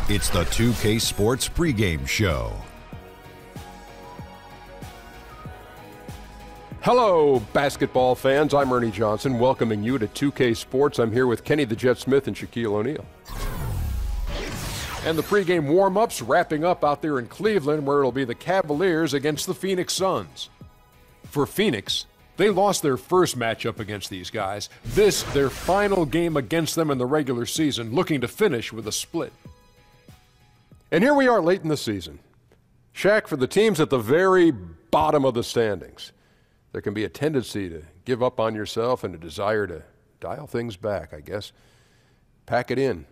It's the 2K Sports pregame show. Hello, basketball fans. I'm Ernie Johnson, welcoming you to 2K Sports. I'm here with Kenny the Jet Smith and Shaquille O'Neal. And the pregame warm-ups wrapping up out there in Cleveland, where it'll be the Cavaliers against the Phoenix Suns. For Phoenix, they lost their first matchup against these guys. This, their final game against them in the regular season, looking to finish with a split. And here we are late in the season. Shaq, for the teams at the very bottom of the standings, there can be a tendency to give up on yourself and a desire to dial things back, I guess. Pack it in.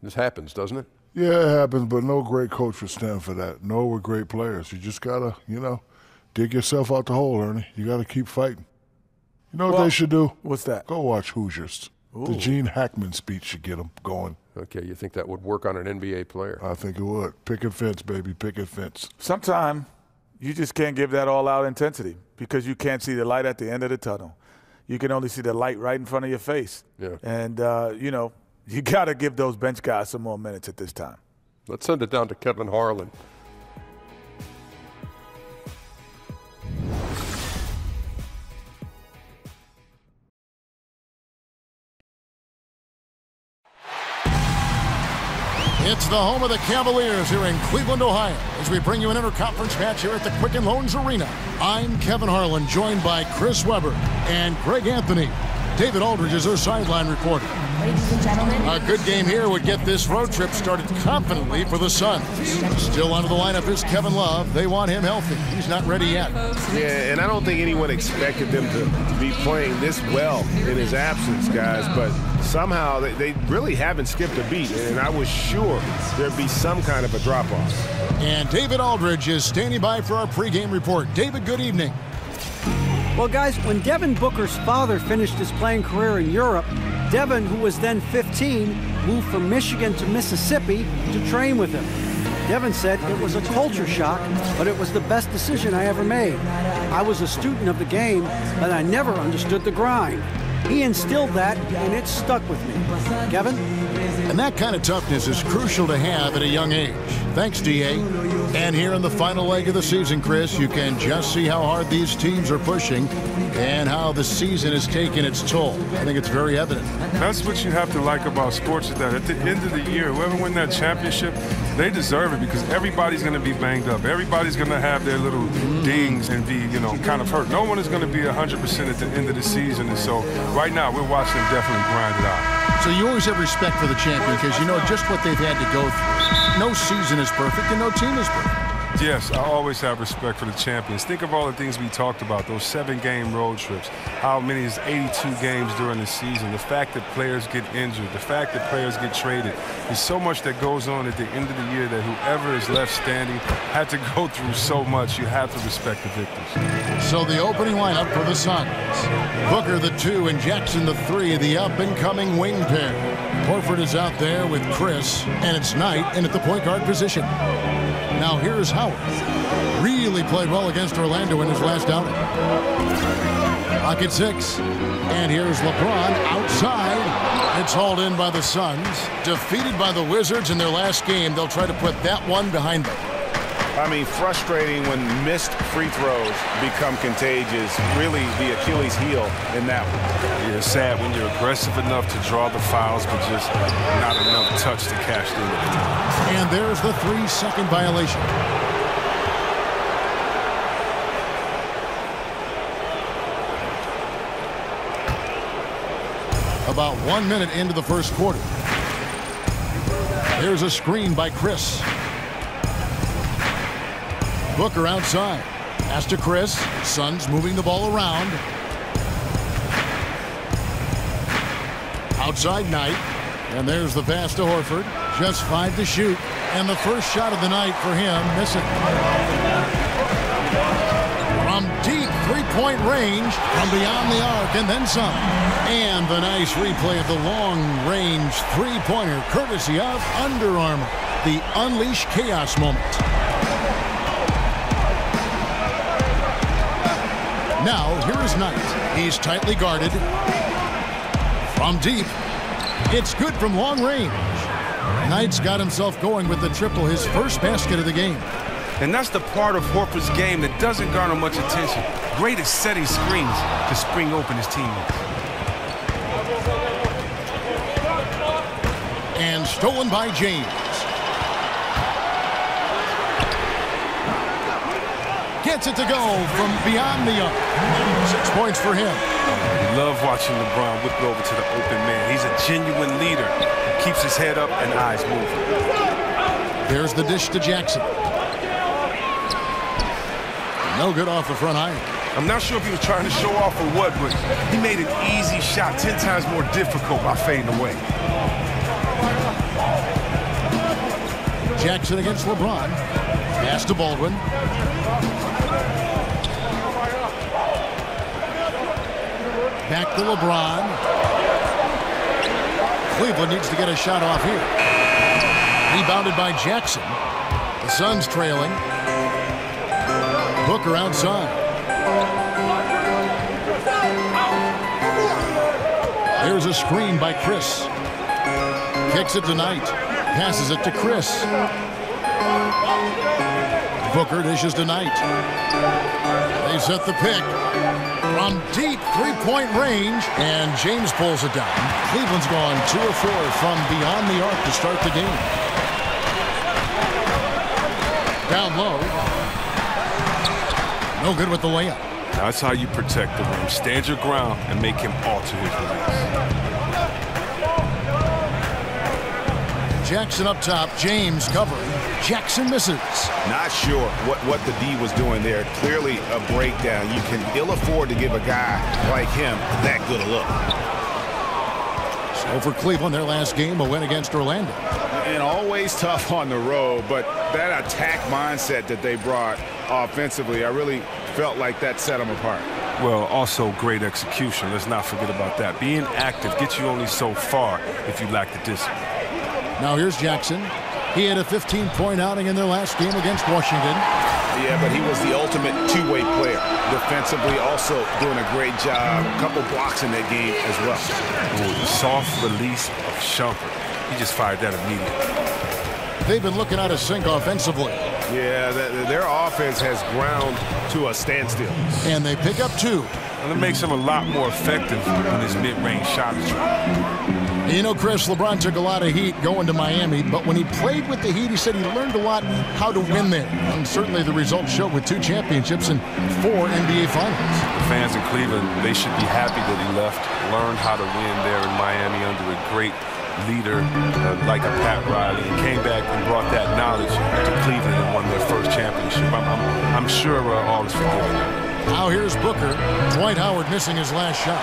This happens, doesn't it? Yeah, it happens, but no great coach would stand for that. No, we're great players. You just got to, dig yourself out the hole, Ernie. You got to keep fighting. You know what they should do? What's that? Go watch Hoosiers. Ooh. The Gene Hackman speech should get them going. Okay, you think that would work on an NBA player? I think it would. Picket fence, baby, picket fence. Sometime you just can't give that all-out intensity because you can't see the light at the end of the tunnel. You can only see the light right in front of your face. Yeah. And, you got to give those bench guys some more minutes at this time. Let's send it down to Kevin Harlan. It's the home of the Cavaliers here in Cleveland, Ohio, as we bring you an interconference match here at the Quicken Loans Arena. I'm Kevin Harlan, joined by Chris Webber and Greg Anthony. David Aldridge is our sideline reporter. Ladies and gentlemen, A good game here would get this road trip started confidently for the Suns. Still under the lineup is Kevin Love. They want him healthy. He's not ready yet. Yeah, and I don't think anyone expected them to be playing this well in his absence, guys, but somehow they really haven't skipped a beat, and I was sure there'd be some kind of a drop-off. And David Aldridge is standing by for our pregame report. David, good evening. Well, guys, when Devin Booker's father finished his playing career in Europe, Devin, who was then 15, moved from Michigan to Mississippi to train with him. Devin said it was a culture shock, but it was the best decision I ever made. I was a student of the game, but I never understood the grind. He instilled that, and it stuck with me. Kevin? And that kind of toughness is crucial to have at a young age. Thanks, D.A. And here in the final leg of the season, Chris, you can just see how hard these teams are pushing and how the season has taken its toll. I think it's very evident. That's what you have to like about sports, is that at the end of the year, whoever wins that championship, they deserve it because everybody's going to be banged up. Everybody's going to have their little dings and be, kind of hurt. No one is going to be 100% at the end of the season. And so right now, we're watching them definitely grind it out. So you always have respect for the champion because you know just what they've had to go through. No season is perfect and no team is perfect. Yes, I always have respect for the champions. Think of all the things we talked about, those 7-game road trips, how many is 82 games during the season, the fact that players get injured, the fact that players get traded. There's so much that goes on at the end of the year that whoever is left standing had to go through so much. You have to respect the victors. So the opening lineup for the Suns. Booker the 2 and Jackson the 3, the up-and-coming wing pair. Horford is out there with Chris, and it's Knight in at the point guard position. Now here's Howard. Really played well against Orlando in his last outing. Pocket 6. And here's LeBron outside. It's hauled in by the Suns. Defeated by the Wizards in their last game. They'll try to put that one behind them. I mean, frustrating when missed free throws become contagious. Really the Achilles heel in that one. Yeah, it's sad when you're aggressive enough to draw the fouls, but just not enough touch to cash them at the time. And there's the 3-second violation. About 1 minute into the first quarter. There's a screen by Chris. Booker outside. Pass to Chris. Suns moving the ball around. Outside Knight. And there's the pass to Horford. Just 5 to shoot. And the first shot of the night for him, missing. From deep three-point range, from beyond the arc, and then some. And the nice replay of the long-range three-pointer, courtesy of Under Armour. The Unleash Chaos moment. Now, here is Knight. He's tightly guarded. From deep, it's good from long range. Knight's got himself going with the triple, his first basket of the game. And that's the part of Horford's game that doesn't garner much attention. Great at setting screens to spring open his teammates. And stolen by James. Gets it to go from beyond the arc. 6 points for him. I love watching LeBron whip it over to the open man. He's a genuine leader. He keeps his head up and eyes moving. There's the dish to Jackson. No good off the front iron. I'm not sure if he was trying to show off or what, but he made an easy shot 10 times more difficult by fading away. Jackson against LeBron. Pass to Baldwin. Back to LeBron. Cleveland needs to get a shot off here. Rebounded by Jackson. The Suns trailing. Booker outside. There's a screen by Chris. Kicks it to Knight. Passes it to Chris. Booker dishes to Knight. They set the pick from deep three-point range, and James pulls it down. Cleveland's gone 2 of 4 from beyond the arc to start the game. Down low. No good with the layup. That's how you protect the rim. Stand your ground and make him alter his release. Jackson up top. James covering. Jackson misses. Not sure what the D was doing there. Clearly a breakdown. You can ill afford to give a guy like him that good a look. So for Cleveland, their last game, a win against Orlando. And always tough on the road, but that attack mindset that they brought offensively, I really felt like that set them apart. Well, also great execution. Let's not forget about that. Being active gets you only so far if you lack the discipline. Now here's Jackson. He had a 15-point outing in their last game against Washington. Yeah, but he was the ultimate two-way player. Defensively, also doing a great job. A couple blocks in that game as well. Ooh, the soft release of Shumpert. He just fired that immediately. They've been looking out of sync offensively. Yeah, their offense has ground to a standstill. And they pick up 2. And it makes him a lot more effective when his mid-range shot is right. You know, Chris, LeBron took a lot of heat going to Miami, but when he played with the Heat, he said he learned a lot how to win there. And certainly the results show with 2 championships and 4 NBA Finals. The fans in Cleveland, they should be happy that he left, learned how to win there in Miami under a great leader like a Pat Riley, and came back and brought that knowledge to Cleveland and won their first championship. I'm sure all is forgiven. Now here's Booker. Dwight Howard missing his last shot.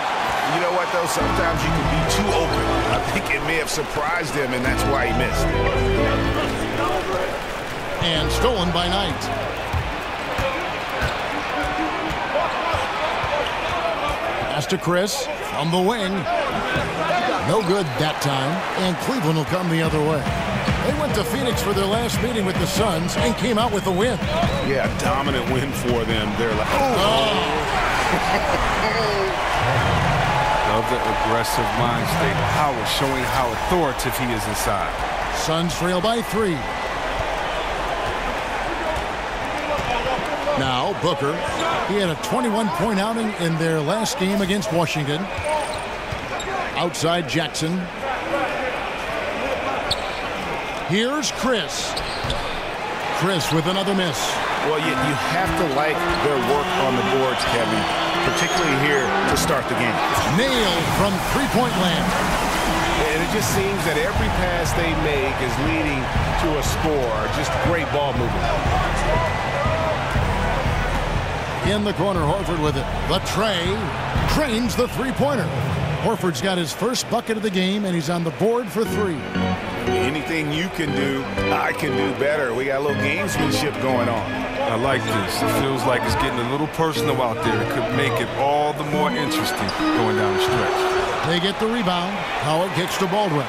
You know what, though? Sometimes you can be too open. I think it may have surprised him, and that's why he missed. And stolen by Knight. Pass to Chris from the wing. No good that time, and Cleveland will come the other way. They went to Phoenix for their last meeting with the Suns and came out with a win. Yeah, a dominant win for them. They're like, Another aggressive mind state. Howard showing how authoritative he is inside. Suns trail by 3. Now Booker. He had a 21-point outing in their last game against Washington. Outside Jackson. Here's Chris. Chris with another miss. Well, you have to like their work on the boards, Kevin, particularly here to start the game. Nailed from three-point land. And it just seems that every pass they make is leading to a score. Just great ball movement. In the corner, Horford with it. The tray drains the three-pointer. Horford's got his first bucket of the game, and he's on the board for 3. Anything you can do, I can do better. We got a little gamesmanship going on. I like this. It feels like it's getting a little personal out there. It could make it all the more interesting going down the stretch. They get the rebound. Howard kicks to Baldwin.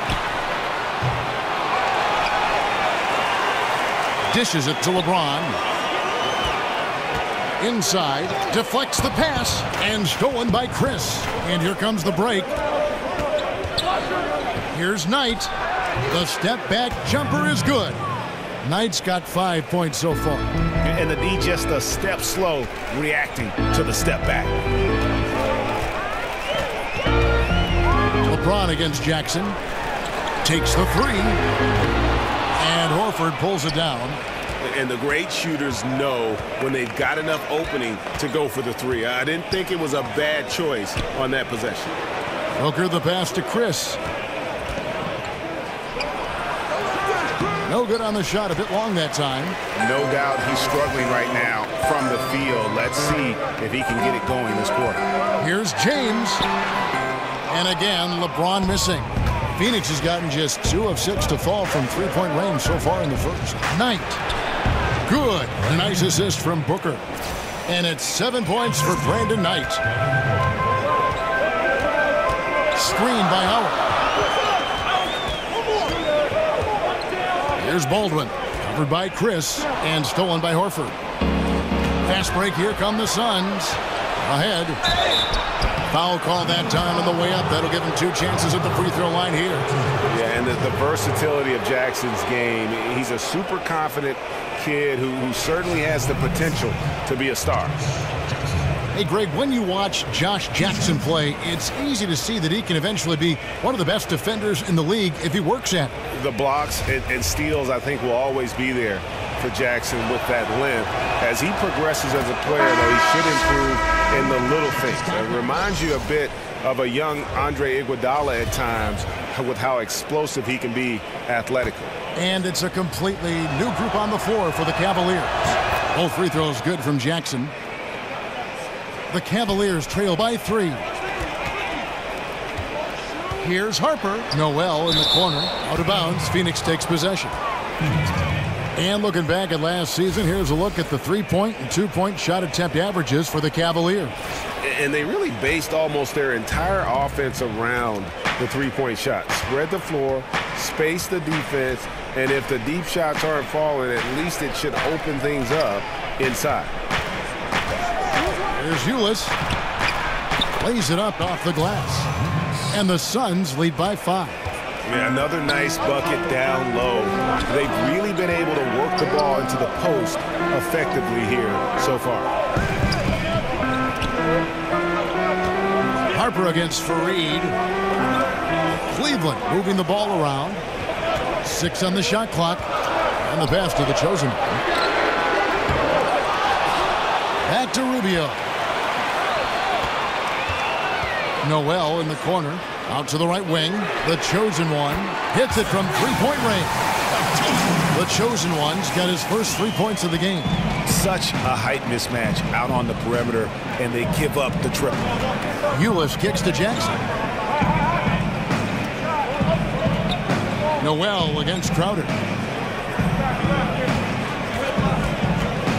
Dishes it to LeBron. Inside, deflects the pass, and stolen by Chris. And here comes the break. Here's Knight. The step-back jumper is good. Knight's got 5 points so far. And the D just a step slow reacting to the step back. LeBron against Jackson. Takes the three. And Horford pulls it down. And the great shooters know when they've got enough opening to go for the three. I didn't think it was a bad choice on that possession. Booker the pass to Chris. No good on the shot, a bit long that time. No doubt he's struggling right now from the field. Let's see if he can get it going this quarter. Here's James. And again, LeBron missing. Phoenix has gotten just 2 of 6 to fall from three-point range so far in the first. Knight. Good. A nice assist from Booker. And it's 7 points for Brandon Knight. Screen by Howard. Here's Baldwin, covered by Chris, and stolen by Horford. Fast break, here come the Suns. Ahead. Foul call that time on the way up. That'll give him 2 chances at the free throw line here. Yeah, and the versatility of Jackson's game. He's a super confident kid who certainly has the potential to be a star. Hey, Greg, when you watch Josh Jackson play, it's easy to see that he can eventually be one of the best defenders in the league if he works at it. The blocks and steals, I think, will always be there for Jackson with that length. As he progresses as a player, though, he should improve in the little things. It reminds you a bit of a young Andre Iguodala at times with how explosive he can be athletically. And it's a completely new group on the floor for the Cavaliers. Both free throws good from Jackson. The Cavaliers trail by 3. Here's Harper. Noel in the corner. Out of bounds. Phoenix takes possession. And looking back at last season, here's a look at the 3-point and 2-point shot attempt averages for the Cavaliers. And they really based almost their entire offense around the 3-point shot. Spread the floor, space the defense, and if the deep shots aren't falling, at least it should open things up inside. Here's Ulis. Lays it up off the glass. And the Suns lead by 5. Yeah, another nice bucket down low. They've really been able to work the ball into the post effectively here so far. Harper against Fareed. Cleveland moving the ball around. 6 on the shot clock. And the pass to the chosen one. Back to Rubio. Noel in the corner. Out to the right wing. The chosen one hits it from 3-point range. The chosen one's got his first 3 points of the game. Such a height mismatch out on the perimeter, and they give up the triple. Ulis kicks to Jackson. Noel against Crowder.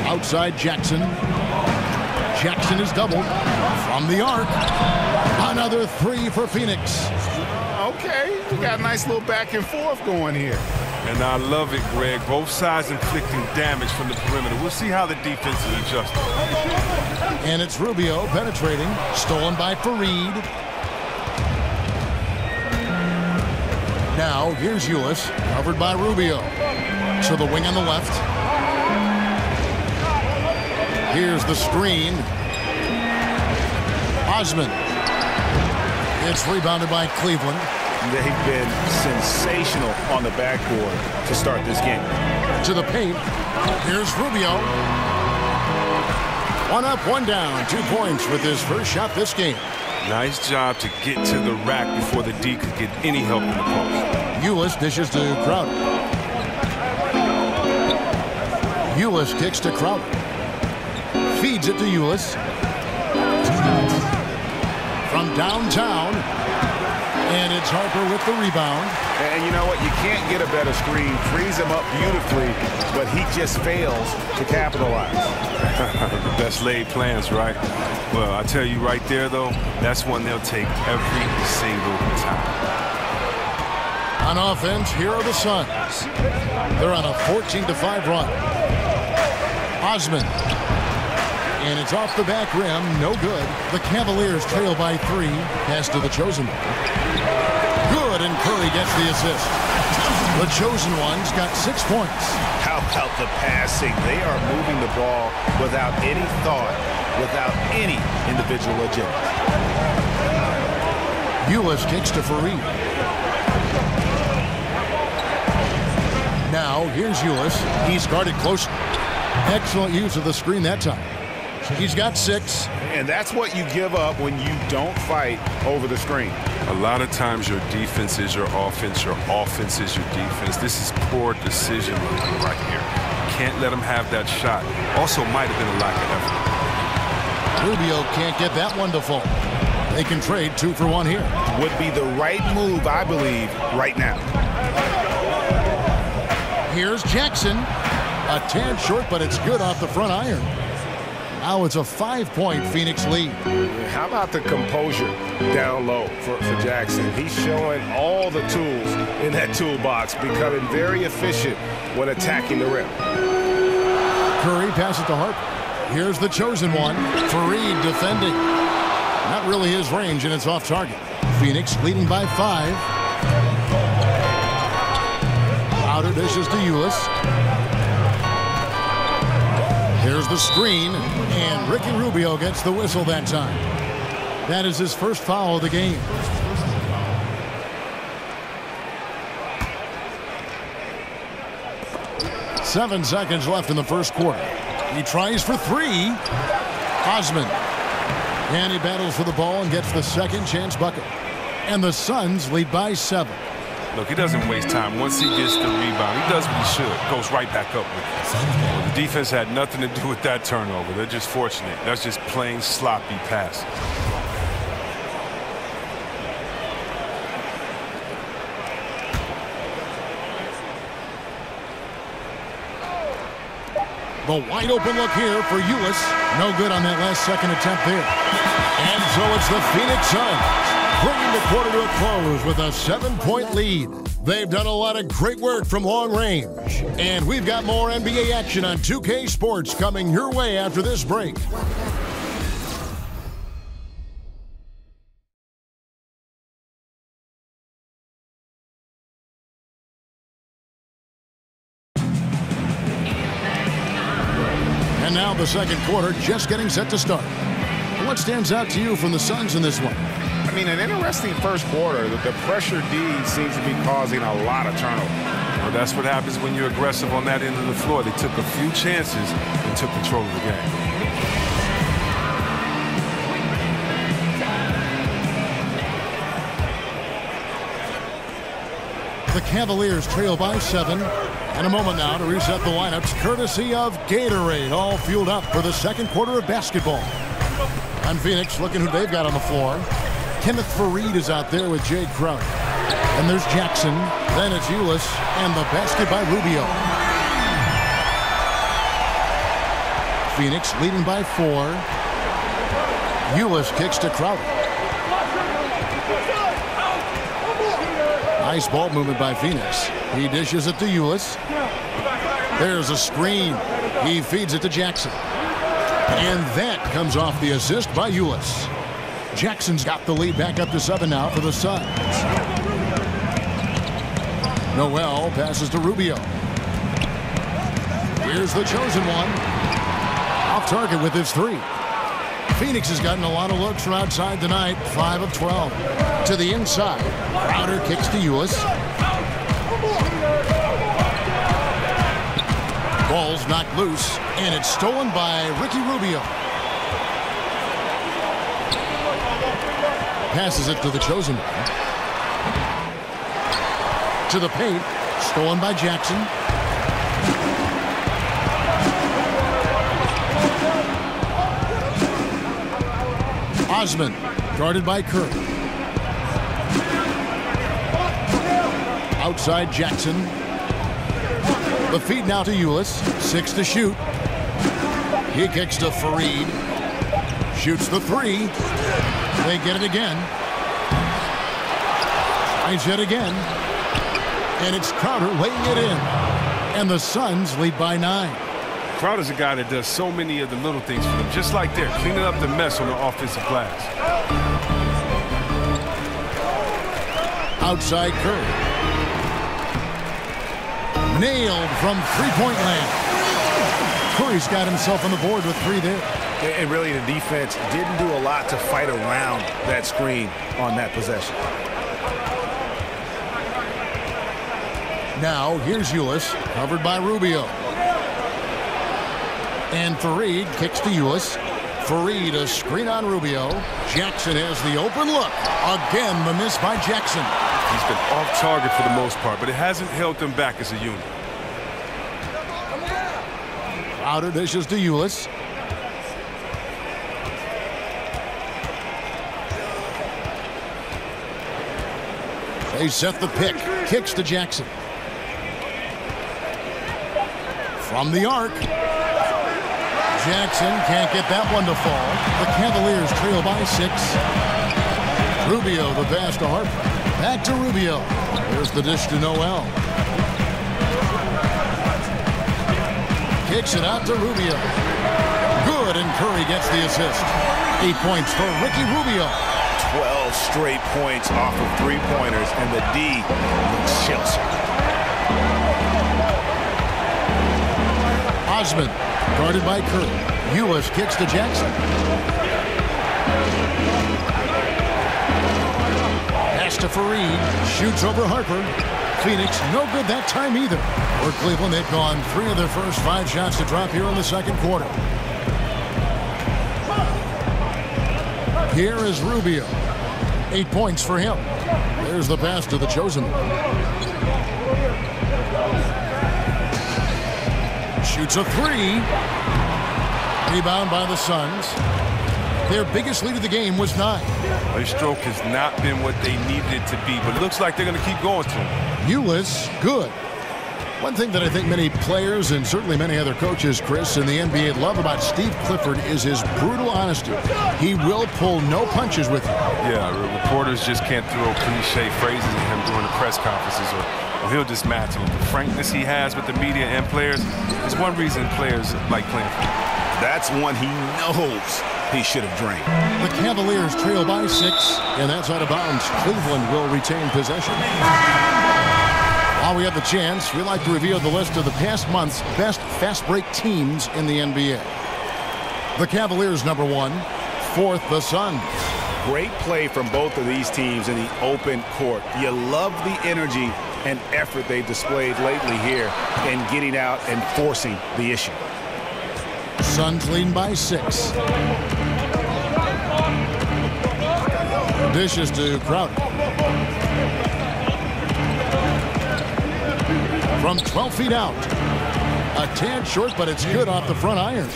Outside Jackson. Jackson is doubled from the arc. Another 3 for Phoenix. Okay, we got a nice little back and forth going here. And I love it, Greg. Both sides inflicting damage from the perimeter. We'll see how the defense is adjusting. And it's Rubio penetrating. Stolen by Fareed. Now, here's Ulis. Covered by Rubio. To the wing on the left. Here's the screen. Osman. It's rebounded by Cleveland. They've been sensational on the backboard to start this game. To the paint. Here's Rubio. 1 up, 1 down. 2 points with his first shot this game. Nice job to get to the rack before the D could get any help in the post. Ulis dishes to Crowder. Ulis kicks to Crowder. Feeds it to Ulis. From downtown. And it's Harper with the rebound. And you know what? You can't get a better screen. Frees him up beautifully, but he just fails to capitalize. The best laid plans, right? Well, I tell you right there, though, that's one they'll take every single time. On offense, here are the Suns. They're on a 14-5 run. Osman. And it's off the back rim. No good. The Cavaliers trail by 3. Pass to the chosen one. Good good, and Curry gets the assist. The chosen ones got 6 points. How about the passing? They are moving the ball without any thought, without any individual agenda. Ulis kicks to Fareed. Now, here's Ulis. He's guarded close. Excellent use of the screen that time. He's got 6. And that's what you give up when you don't fight over the screen. A lot of times your defense is your offense is your defense. This is poor decision making right here. You can't let them have that shot. Also might have been a lack of effort. Rubio can't get that one to fall. They can trade 2 for 1 here. Would be the right move, I believe, right now. Here's Jackson. A tad short, but it's good off the front iron. Now it's a 5-point Phoenix lead. How about the composure down low for Jackson? He's showing all the tools in that toolbox, becoming very efficient when attacking the rim. Curry passes to Harper. Here's the chosen one. Fareed defending. Not really his range, and it's off target. Phoenix leading by 5. Crowder dishes to Ulis. Here's the screen, and Ricky Rubio gets the whistle that time. That is his first foul of the game. Seven seconds left in the first quarter. He tries for 3. Osman. And he battles for the ball and gets the second chance bucket. And the Suns lead by 7. Look, he doesn't waste time. Once he gets the rebound, he does what he should. Goes right back up with it. Well, the defense had nothing to do with that turnover. They're just fortunate. That's just plain sloppy pass. The wide open look here for Ulis. No good on that last second attempt there. And so it's the Phoenix Suns bringing the quarter to a close with a 7-point lead. They've done a lot of great work from long range. And we've got more NBA action on 2K Sports coming your way after this break. And now the second quarter just getting set to start. What stands out to you from the Suns in this one? I mean, an interesting first quarter. The pressure D seems to be causing a lot of turnover. Well, that's what happens when you're aggressive on that end of the floor. They took a few chances and took control of the game. The Cavaliers trail by 7. And a moment now to reset the lineups courtesy of Gatorade, all fueled up for the second quarter of basketball. On Phoenix, looking who they've got on the floor. Kenneth Fareed is out there with Jay Crowder. And there's Jackson. Then it's Ulis. And the basket by Rubio. Phoenix leading by 4. Ulis kicks to Crowder. Nice ball movement by Phoenix. He dishes it to Ulis. There's a screen. He feeds it to Jackson. And that comes off the assist by Ulis. Jackson's got the lead back up to 7 now for the Suns. Noel passes to Rubio. Here's the chosen one. Off target with his 3. Phoenix has gotten a lot of looks from outside tonight. 5 of 12. To the inside. Crowder kicks to Ulis. Ball's knocked loose, and it's stolen by Ricky Rubio. Passes it to the chosen one. To the paint. Stolen by Jackson. Osman, guarded by Curry. Outside Jackson. The feed now to Ulis. 6 to shoot. He kicks to Fareed. Shoots the 3. They get it again. Tries it again. And it's Crowder laying it in. And the Suns lead by 9. Crowder's a guy that does so many of the little things for them. Just like they're cleaning up the mess on the offensive glass. Outside Curry. Nailed from three-point land. Curry's got himself on the board with 3 there. And really, the defense didn't do a lot to fight around that screen on that possession. Now, here's Ulis, covered by Rubio. And Fareed kicks to Ulis. Fareed, a screen on Rubio. Jackson has the open look. Again, the miss by Jackson. He's been off target for the most part, but it hasn't held them back as a unit. Crowder dishes to Ulis. They set the pick. Kicks to Jackson. From the arc. Jackson can't get that one to fall. The Cavaliers trail by 6. Rubio, the pass to Harper. Back to Rubio. Here's the dish to Noel. Kicks it out to Rubio. Good, and Curry gets the assist. 8 points for Ricky Rubio. 12 straight points off of three-pointers, and the D looks shell-shocked. Osman, guarded by Curry. Ulis kicks to Jackson. Pass to Fareed. Shoots over Harper. Phoenix, no good that time either. For Cleveland, they've gone 3 of their first 5 shots to drop here in the second quarter. Here is Rubio. 8 points for him. There's the pass to the chosen one. Shoots a 3. Rebound by the Suns. Their biggest lead of the game was 9. Their stroke has not been what they needed it to be, but it looks like they're going to keep going to him. Ulis, good. One thing that I think many players and certainly many other coaches, Chris, in the NBA love about Steve Clifford is his brutal honesty. He will pull no punches with you. Yeah, reporters just can't throw cliche phrases at him during the press conferences, or he'll just match him. The frankness he has with the media and players is one reason players like playing for him. That's one he knows he should have drained. The Cavaliers trail by 6, and that's out of bounds. Cleveland will retain possession. While we have the chance, we like to reveal the list of the past month's best fast break teams in the NBA. The Cavaliers, number 1. 4th, the Suns. Great play from both of these teams in the open court. You love the energy and effort they've displayed lately here in getting out and forcing the issue. Suns leading by 6. Dishes to Crowder. From 12 feet out. A tad short, but it's good off the front iron.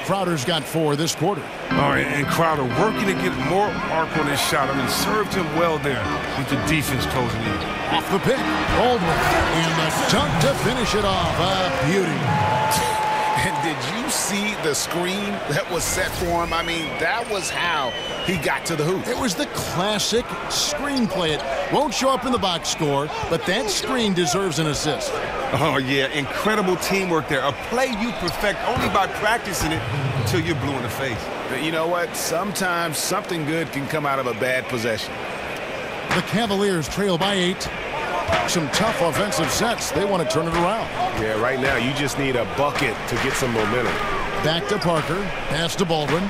Crowder's got 4 this quarter. All right, and Crowder working to get more arc on his shot. I mean, served him well there with the defense closing in. Off the pick, Baldwin. And the dunk to finish it off. A beauty. And did you see the screen that was set for him? I mean, that was how he got to the hoop. It was the classic screenplay. It won't show up in the box score, but that screen deserves an assist. Oh, yeah, incredible teamwork there. A play you perfect only by practicing it until you're blue in the face. But you know what? Sometimes something good can come out of a bad possession. The Cavaliers trail by 8. Some tough offensive sets. They want to turn it around. Yeah, right now you just need a bucket to get some momentum. Back to Parker. Pass to Baldwin.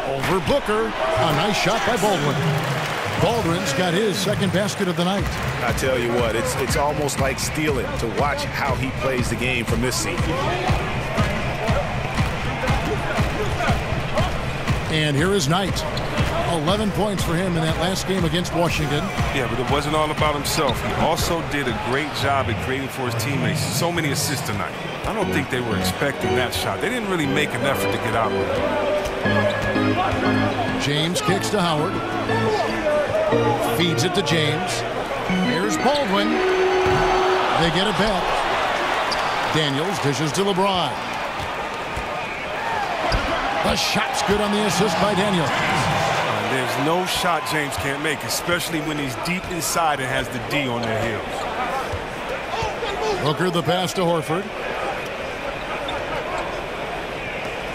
Over Booker. A nice shot by Baldwin. Baldwin's got his second basket of the night. I tell you what, it's almost like stealing to watch how he plays the game from this seat. And here is Knight. 11 points for him in that last game against Washington. Yeah, but it wasn't all about himself. He also did a great job at creating for his teammates. So many assists tonight. I don't think they were expecting that shot. They didn't really make an effort to get out with it. James kicks to Howard. Feeds it to James. Here's Baldwin. They get it back. Daniels dishes to LeBron. The shot's good on the assist by Daniels. There's no shot James can't make, especially when he's deep inside and has the D on their heels. Booker the pass to Horford.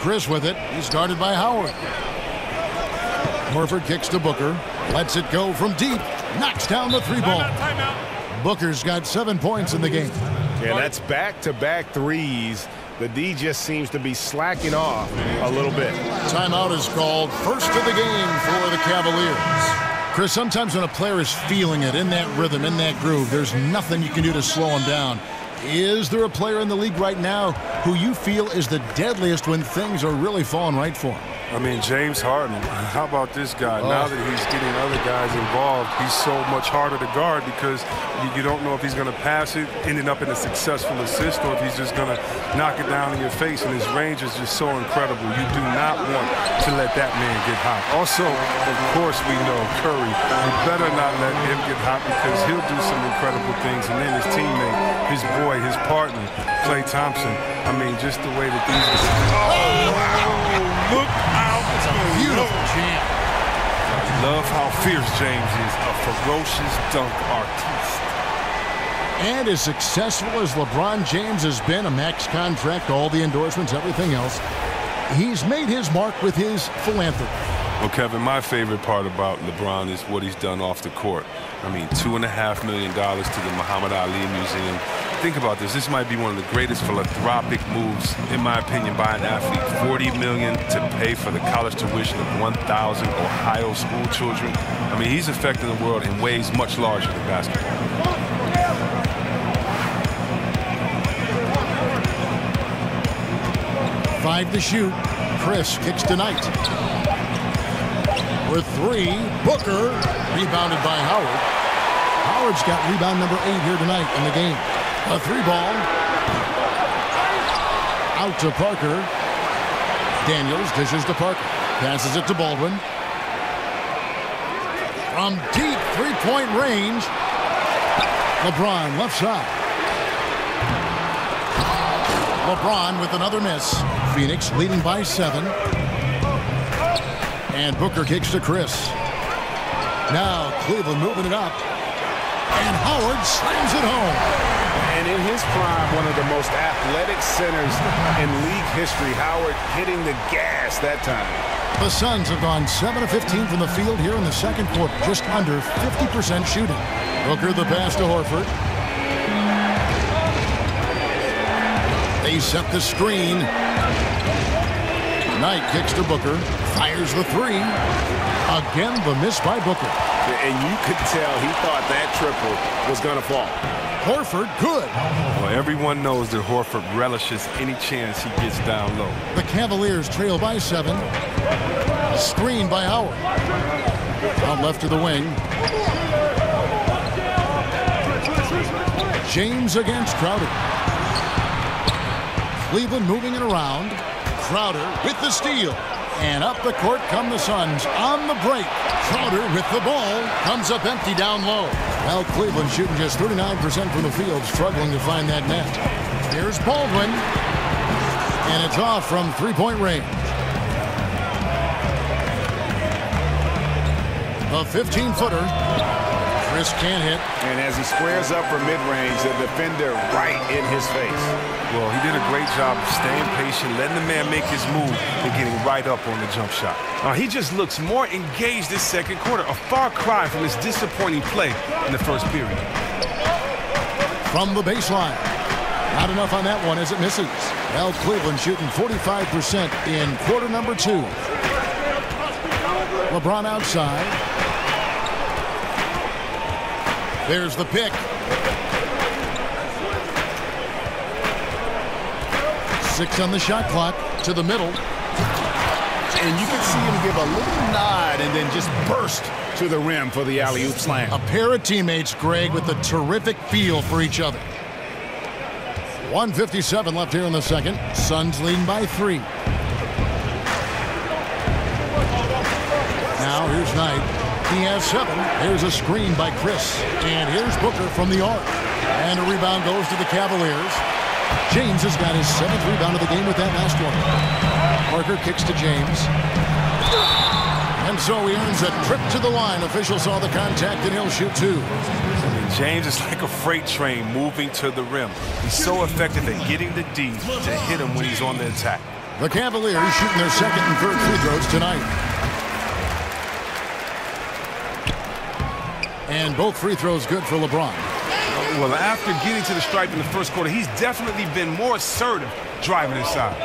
Chris with it. He's guarded by Howard. Horford kicks to Booker. Lets it go from deep. Knocks down the three ball. Booker's got 7 points in the game. Yeah, that's back-to-back threes. The D just seems to be slacking off a little bit. Timeout is called. First of the game for the Cavaliers. Chris, sometimes when a player is feeling it, in that rhythm, in that groove, there's nothing you can do to slow him down. Is there a player in the league right now who you feel is the deadliest when things are really falling right for him? I mean, James Harden. How about this guy? Now that he's getting other guys involved, he's so much harder to guard because you don't know if he's going to pass it, ending up in a successful assist, or if he's just going to knock it down in your face. And his range is just so incredible. You do not want to let that man get hot. Also, of course, we know Curry. You better not let him get hot because he'll do some incredible things. And then his teammate, his boy, his partner, Klay Thompson. I mean, just the way that these guys. Oh, wow. Look out. It's a beautiful jam. I love how fierce James is, a ferocious dunk artiste. And as successful as LeBron James has been, a max contract, all the endorsements, everything else, he's made his mark with his philanthropy. Well, Kevin, my favorite part about LeBron is what he's done off the court. I mean, $2.5 million to the Muhammad Ali Museum. Think about this. This might be one of the greatest philanthropic moves, in my opinion, by an athlete. $40 million to pay for the college tuition of 1,000 Ohio school children. I mean, he's affecting the world in ways much larger than basketball. 5 to shoot. Chris kicks to Knight. For 3, Booker, rebounded by Howard. Howard's got rebound number 8 here tonight in the game. A 3-ball. Out to Parker. Daniels dishes to Parker. Passes it to Baldwin. From deep three-point range. LeBron left side. LeBron with another miss. Phoenix leading by 7. And Booker kicks to Chris. Now Cleveland moving it up. And Howard slams it home. And in his prime, one of the most athletic centers in league history, Howard hitting the gas that time. The Suns have gone 7 of 15 from the field here in the second quarter, just under 50% shooting. Booker the pass to Horford. They set the screen. Knight kicks to Booker, fires the 3. Again, the miss by Booker. And you could tell he thought that triple was going to fall. Horford, good. Well, everyone knows that Horford relishes any chance he gets down low. The Cavaliers trail by 7. Screen by Howard. Out left to the wing. James against Crowder. Cleveland moving it around. Crowder with the steal. And up the court come the Suns on the break. Crowder with the ball. Comes up empty down low. Well, Cleveland shooting just 39% from the field, struggling to find that net. Here's Baldwin. And it's off from three-point range. A 15-footer. Chris can't hit. And as he squares up for mid-range, the defender right in his face. Well, he did a great job of staying patient, letting the man make his move, and getting right up on the jump shot. He just looks more engaged this second quarter, a far cry from his disappointing play in the first period. From the baseline. Not enough on that one as it misses. Well, Cleveland shooting 45% in quarter number 2. LeBron outside. There's the pick. 6 on the shot clock to the middle. And you can see him give a little nod and then just burst to the rim for the alley-oop slam. A pair of teammates, Greg, with a terrific feel for each other. 1:57 left here in the second. Suns leading by 3. Now here's Knight. He has 7. Here's a screen by Chris. And here's Booker from the arc. And a rebound goes to the Cavaliers. James has got his 7th rebound of the game with that last one. Parker kicks to James. And so he earns a trip to the line. Officials saw the contact and he'll shoot 2. James is like a freight train moving to the rim. He's so effective at getting the D to hit him when he's on the attack. The Cavaliers shooting their second and third free throws tonight. And both free throws good for LeBron. Well, after getting to the stripe in the first quarter, he's definitely been more assertive driving inside.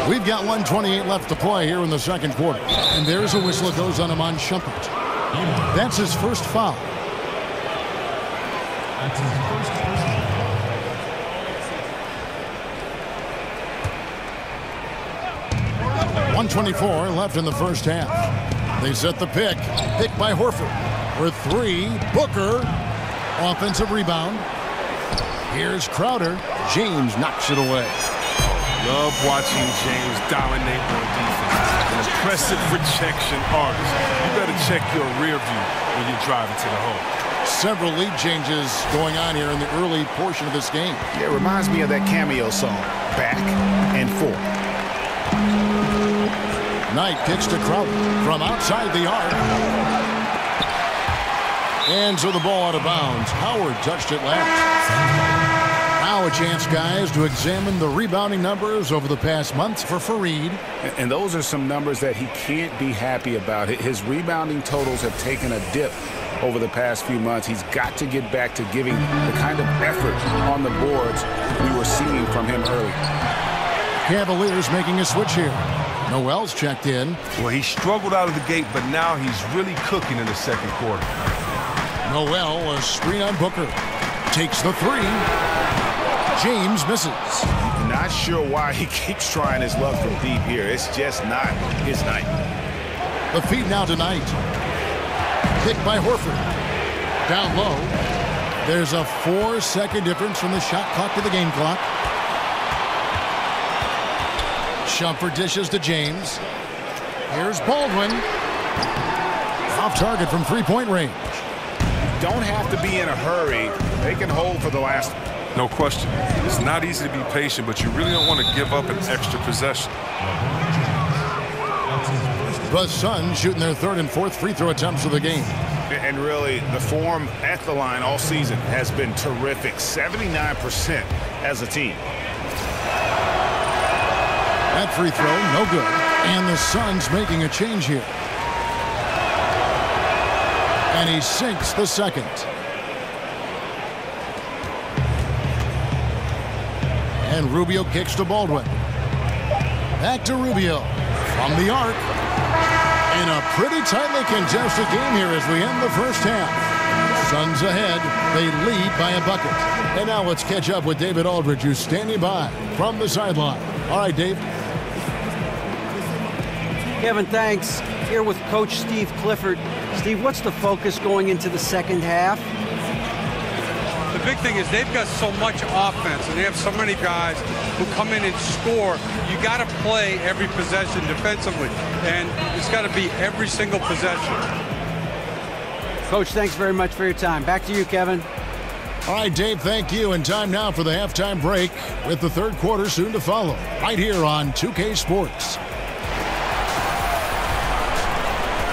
We've got 1:28 left to play here in the second quarter. And there's a whistle that goes on Iman Shumpert. That's his first foul. That's his first personal. 1:24 left in the first half. They set the pick. Pick by Horford. For three, Booker. Offensive rebound. Here's Crowder. James knocks it away. Love watching James dominate on defense. An impressive rejection artist. You better check your rear view when you're driving to the hole. Several lead changes going on here in the early portion of this game. Yeah, it reminds me of that Cameo song, Back and Forth. Knight kicks to Crowder from outside the arc. And so the ball out of bounds. Howard touched it last. Now a chance, guys, to examine the rebounding numbers over the past months for Fareed. And those are some numbers that he can't be happy about. His rebounding totals have taken a dip over the past few months. He's got to get back to giving the kind of effort on the boards we were seeing from him early. Cavaliers making a switch here. Noel's checked in. Well, he struggled out of the gate, but now he's really cooking in the second quarter. Noel, a screen on Booker. Takes the three. James misses. Not sure why he keeps trying his luck from deep here. It's just not his night. The feed now to Knight. Picked by Horford. Down low. There's a 4-second difference from the shot clock to the game clock. Shumpert dishes to James. Here's Baldwin. Off target from three-point range. Don't have to be in a hurry. They can hold for the last. No question. It's not easy to be patient, but you really don't want to give up an extra possession. The Suns shooting their third and fourth free throw attempts of the game. And really, the form at the line all season has been terrific. 79% as a team. That free throw, no good. And the Suns making a change here. And he sinks the second. And Rubio kicks to Baldwin. Back to Rubio. From the arc. In a pretty tightly contested game here as we end the first half. Suns ahead. They lead by a bucket. And now let's catch up with David Aldridge, who's standing by from the sideline. All right, Dave. Kevin, thanks. Here with Coach Steve Clifford. Steve, what's the focus going into the second half? The big thing is they've got so much offense, and they have so many guys who come in and score. You got to play every possession defensively, and it's got to be every single possession. Coach, thanks very much for your time. Back to you, Kevin. All right, Dave, thank you. And time now for the halftime break with the third quarter soon to follow right here on 2K Sports.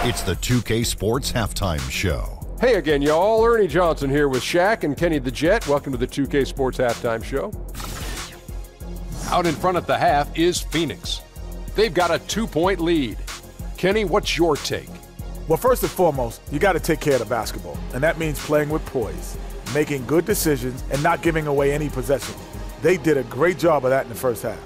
It's the 2K Sports Halftime Show. Hey again, y'all. Ernie Johnson here with Shaq and Kenny the Jet. Welcome to the 2K Sports Halftime Show. Out in front at the half is Phoenix. They've got a 2-point lead. Kenny, what's your take? Well, first and foremost, you got to take care of the basketball, and that means playing with poise, making good decisions, and not giving away any possession. They did a great job of that in the first half.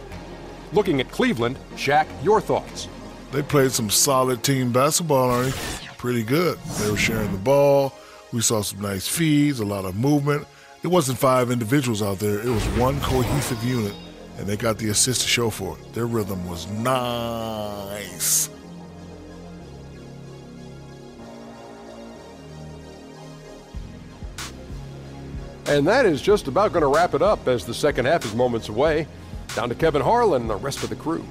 Looking at Cleveland, Shaq, your thoughts? They played some solid team basketball, Ernie. Pretty good. They were sharing the ball. We saw some nice feeds, a lot of movement. It wasn't 5 individuals out there. It was one cohesive unit, and they got the assist to show for it. Their rhythm was nice. And that is just about going to wrap it up as the second half is moments away. Down to Kevin Harlan and the rest of the crew.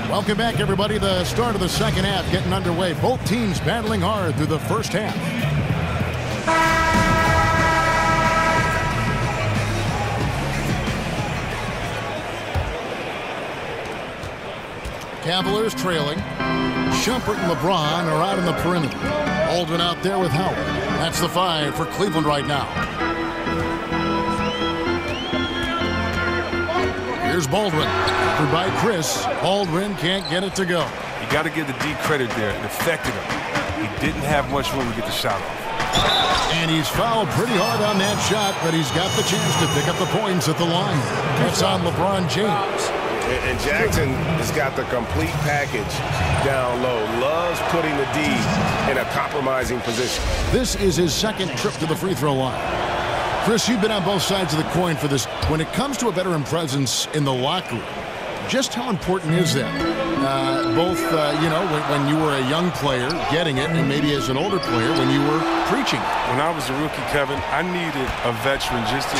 Welcome back, everybody. The start of the second half getting underway. Both teams battling hard through the first half. Cavaliers trailing. Shumpert and LeBron are out on the perimeter. Baldwin out there with Howard. That's the 5 for Cleveland right now. Here's Baldwin. Covered by Chris. Baldwin can't get it to go. You got to give the D credit there. It affected him. He didn't have much room to get the shot off. And he's fouled pretty hard on that shot, but he's got the chance to pick up the points at the line. That's on LeBron James. And Jackson has got the complete package down low. Loves putting the D in a compromising position. This is his second trip to the free throw line. Chris, you've been on both sides of the coin for this. When it comes to a veteran presence in the locker room, just how important is that? When you were a young player getting it, and maybe as an older player when you were preaching. When I was a rookie, Kevin, I needed a veteran just to...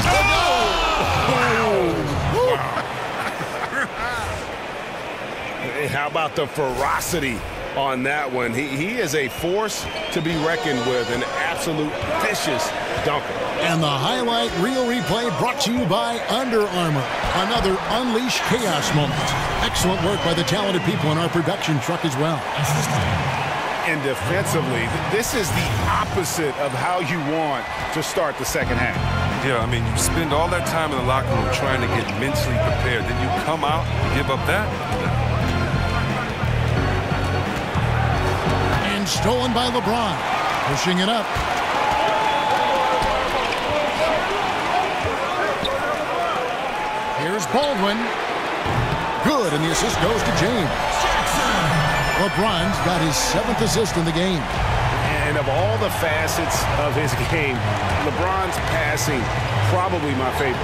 How about the ferocity on that one? He is a force to be reckoned with, an absolute vicious dunker. And the highlight reel replay brought to you by Under Armour. Another Unleash Chaos moment. Excellent work by the talented people in our production truck as well. And defensively, this is the opposite of how you want to start the second half. Yeah, I mean, you spend all that time in the locker room trying to get mentally prepared. Then you come out and give up that? And stolen by LeBron. Pushing it up. Here's Baldwin. Good, and the assist goes to James. LeBron's got his 7th assist in the game. And of all the facets of his game, LeBron's passing probably my favorite.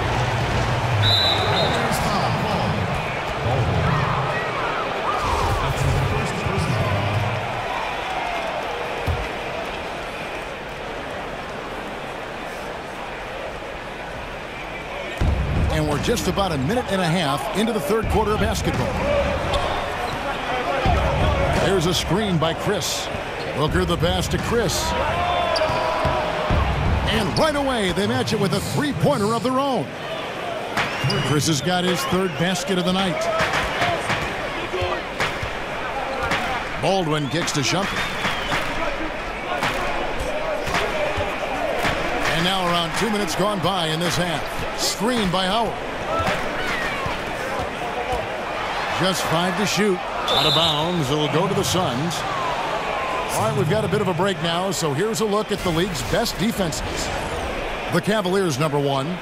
And we're just about a minute and a half into the third quarter of basketball. There's a screen by Chris. Booker the pass to Chris. And right away, they match it with a three-pointer of their own. Chris has got his 3rd basket of the night. Baldwin kicks to Shumpert. And now around 2 minutes gone by in this half. Screen by Howard. Just 5 to shoot. Out of bounds. It'll go to the Suns. All right, we've got a bit of a break now, so here's a look at the league's best defenses. The Cavaliers, number 1.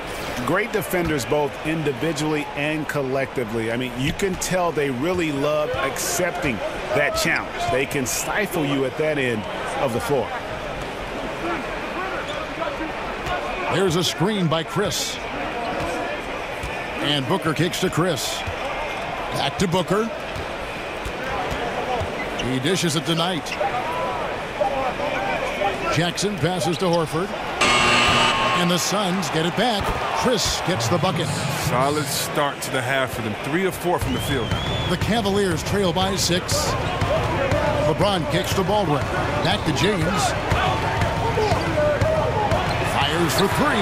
Great defenders both individually and collectively. I mean, you can tell they really love accepting that challenge. They can stifle you at that end of the floor. There's a screen by Chris. And Booker kicks to Chris. Back to Booker. He dishes it to Knight. Jackson passes to Horford. And the Suns get it back. Chris gets the bucket. Solid start to the half for them. 3 of 4 from the field. The Cavaliers trail by 6. LeBron kicks to Baldwin. Back to James. Fires for 3.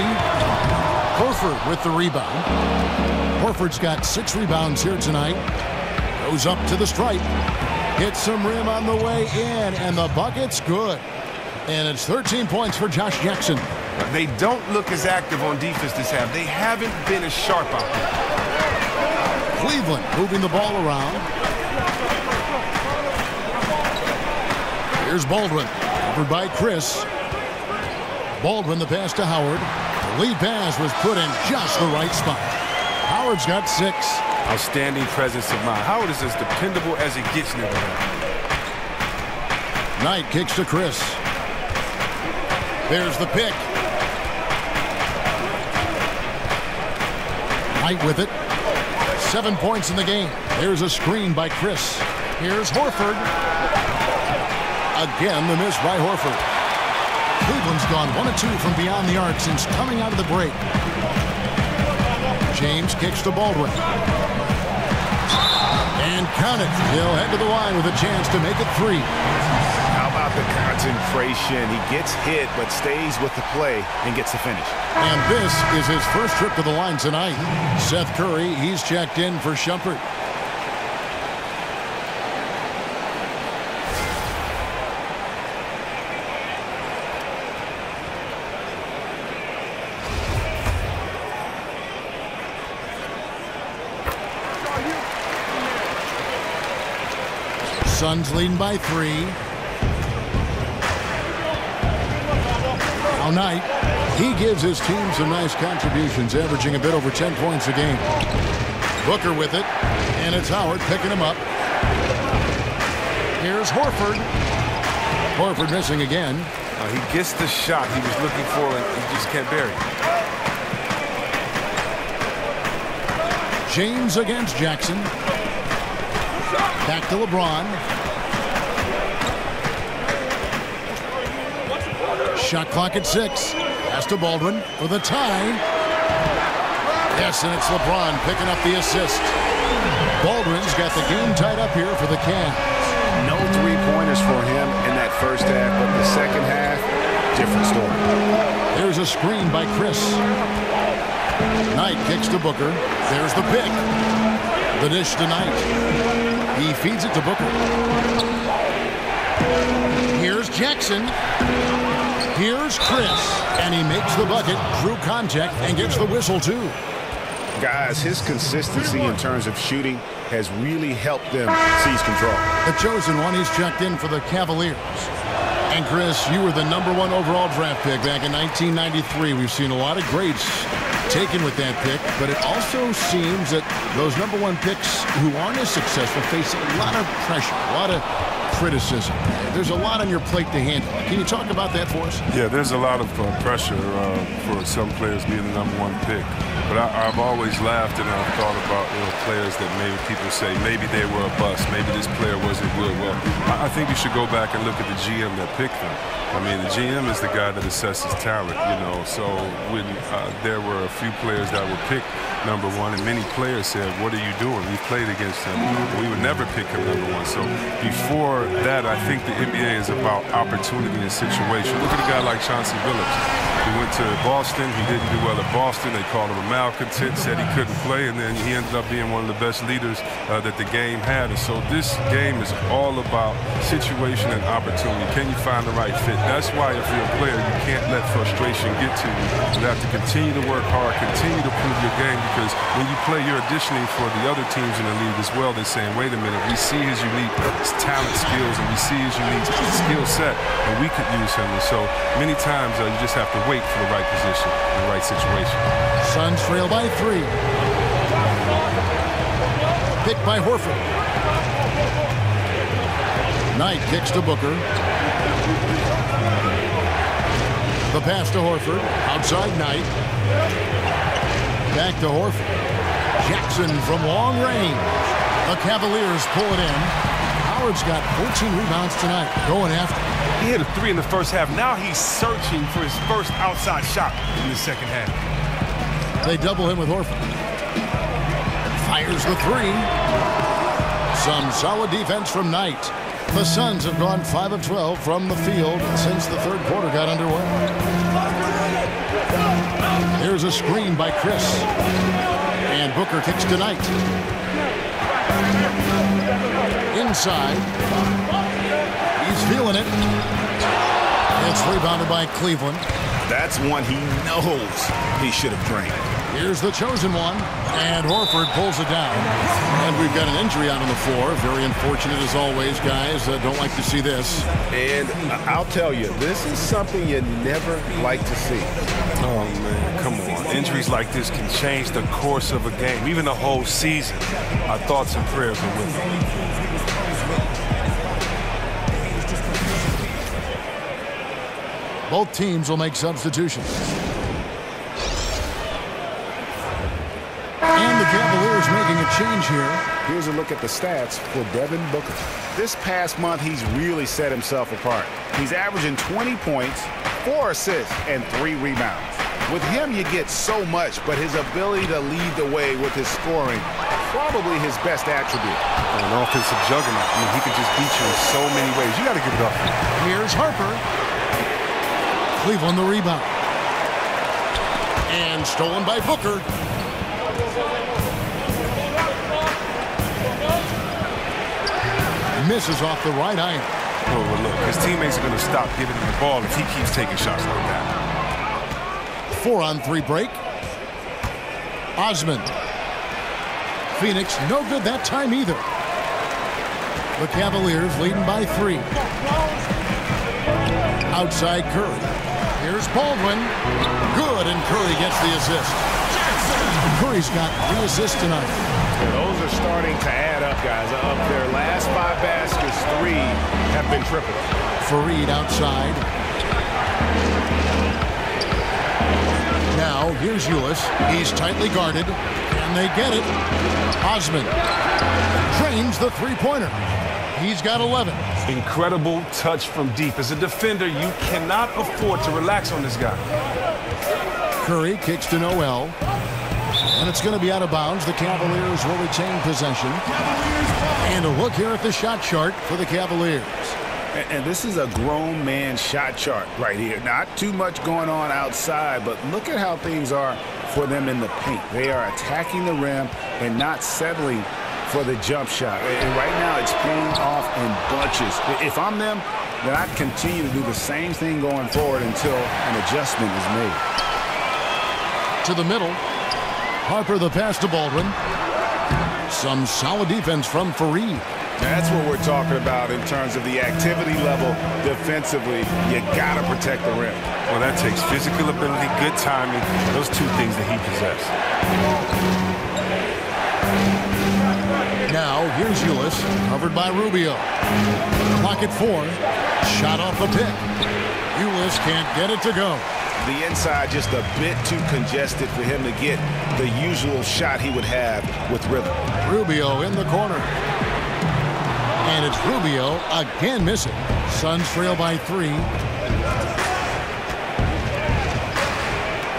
Horford with the rebound. Horford's got 6 rebounds here tonight. Goes up to the stripe. Hits some rim on the way in, and the bucket's good. And it's 13 points for Josh Jackson. They don't look as active on defense this half. They haven't been as sharp out there. Cleveland moving the ball around. Here's Baldwin. Covered by Chris. Baldwin the pass to Howard. The lead pass was put in just the right spot. Howard's got 6. Outstanding presence of mind. Howard is as dependable as it gets near the rim. Knight kicks to Chris. There's the pick. Knight with it. 7 points in the game. There's a screen by Chris. Here's Horford. Again, the miss by Horford. Cleveland's gone 1 of 2 from beyond the arc since coming out of the break. James kicks to Baldwin. And count it. He'll head to the line with a chance to make it 3. How about the concentration? He gets hit but stays with the play and gets the finish. And this is his first trip to the line tonight. Seth Curry, he's checked in for Shumpert. Suns leading by 3. Now Knight. He gives his team some nice contributions, averaging a bit over 10 points a game. Booker with it, and it's Howard picking him up. Here's Horford. Horford missing again. He gets the shot he was looking for, and he just can't bury it. James against Jackson. Back to LeBron. Shot clock at 6. Pass to Baldwin for the tie. Yes, and it's LeBron picking up the assist. Baldwin's got the game tied up here for the Cavs. No three-pointers for him in that first half, but the second half, different story. There's a screen by Chris. Knight kicks to Booker. There's the pick. The dish to Knight. He feeds it to Booker. Here's Jackson. Here's Chris. And he makes the bucket through contact and gets the whistle, too. Guys, his consistency in terms of shooting has really helped them seize control. The chosen one, he's checked in for the Cavaliers. And Chris, you were the #1 overall draft pick back in 1993. We've seen a lot of greats taken with that pick, but it also seems that those #1 picks who aren't as successful face a lot of pressure, a lot of criticism. There's a lot on your plate to handle. Can you talk about that for us? Yeah, there's a lot of pressure for some players being the #1 pick. But I've always laughed and I've thought about players that maybe people say maybe they were a bust, maybe this player wasn't good. Well, I think you should go back and look at the GM that picked them. I mean, the GM is the guy that assesses talent, So when there were a few players that were picked #1, and many players said, "What are you doing? We've played against him. We would never pick him #1." So before that, I think the NBA is about opportunity and situation. Look at a guy like Chauncey Billups. He went to Boston. He didn't do well at Boston. They called him a malcontent, said he couldn't play, and then he ended up being one of the best leaders that the game had. And so this game is all about situation and opportunity. Can you find the right fit? That's why if you're a player, you can't let frustration get to you. You have to continue to work hard, continue to prove your game, because when you play, you're auditioning for the other teams in the league as well. They're saying, wait a minute, we see his unique talent, skills, and we see his unique skill set, and we could use him. And so many times you just have to wait for the right position, the right situation. Suns trail by 3. Picked by Horford. Knight kicks to Booker. The pass to Horford. Outside Knight. Back to Horford. Jackson from long range. The Cavaliers pull it in. Howard's got 14 rebounds tonight. Going after. He hit a 3 in the first half. Now he's searching for his first outside shot in the second half. They double him with Horford. Fires the 3. Some solid defense from Knight. The Suns have gone 5 of 12 from the field since the third quarter got underway. Here's a screen by Chris. And Booker kicks to Knight. Inside. He's feeling it. It's rebounded by Cleveland. That's one he knows he should have drained. Here's the chosen one, and Horford pulls it down. And we've got an injury out on the floor. Very unfortunate as always, guys. Don't like to see this. And I'll tell you, this is something you never like to see. Oh, man, come on. Injuries like this can change the course of a game, even the whole season. Our thoughts and prayers are with him. Both teams will make substitutions. And the Cavaliers making a change here. Here's a look at the stats for Devin Booker. This past month, he's really set himself apart. He's averaging 20 points, 4 assists, and 3 rebounds. With him, you get so much, but his ability to lead the way with his scoring, probably his best attribute. An offensive juggernaut. I mean, he can just beat you in so many ways. You got to give it up. Here's Harper. Cleveland the rebound. And stolen by Booker. Misses off the right iron. Oh, well, look, his teammates are going to stop giving him the ball if he keeps taking shots like that. 4-on-3 break. Osman. Phoenix no good that time either. The Cavaliers leading by 3. Outside Curry. Here's Baldwin. Good, and Curry gets the assist. Curry's got 3 assists tonight. Yeah, those are starting to add up, guys. Up their last 5 baskets, 3 have been triples. Fareed outside. Now, here's Ulis. He's tightly guarded, and they get it. Osman drains the three-pointer. He's got 11. Incredible touch from deep. As a defender, you cannot afford to relax on this guy. Curry kicks to Noel. And it's going to be out of bounds. The Cavaliers will retain possession. And a look here at the shot chart for the Cavaliers. And this is a grown man shot chart right here. Not too much going on outside, but look at how things are for them in the paint. They are attacking the rim and not settling for the jump shot. And right now it's paying off in bunches. If I'm them, then I'd continue to do the same thing going forward until an adjustment is made. To the middle. Harper the pass to Baldwin. Some solid defense from Fareed. That's what we're talking about in terms of the activity level defensively. You got to protect the rim. Well, that takes physical ability, good timing, those 2 things that he possesses. Now, here's Ulis, covered by Rubio. Clock at 4. Shot off the pick. Ulis can't get it to go. The inside just a bit too congested for him to get the usual shot he would have with rhythm. Rubio in the corner. And it's Rubio again missing. Suns trail by 3.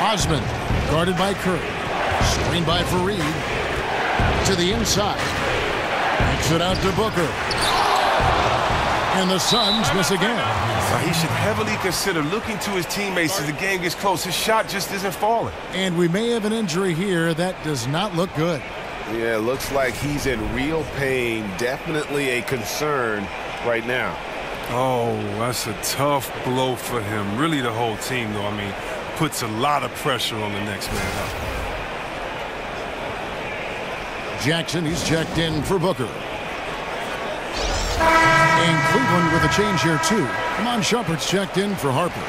Osman guarded by Curry. Screened by Fareed. To the inside. Kicks it out to Booker. And the Suns miss again. He should heavily consider looking to his teammates as the game gets close. His shot just isn't falling. And we may have an injury here that does not look good. Yeah, looks like he's in real pain. Definitely a concern right now. Oh, that's a tough blow for him. Really the whole team, though. I mean, puts a lot of pressure on the next man up. Jackson, he's checked in for Booker. And Cleveland with a change here, too. Amon Shumpert's checked in for Harper.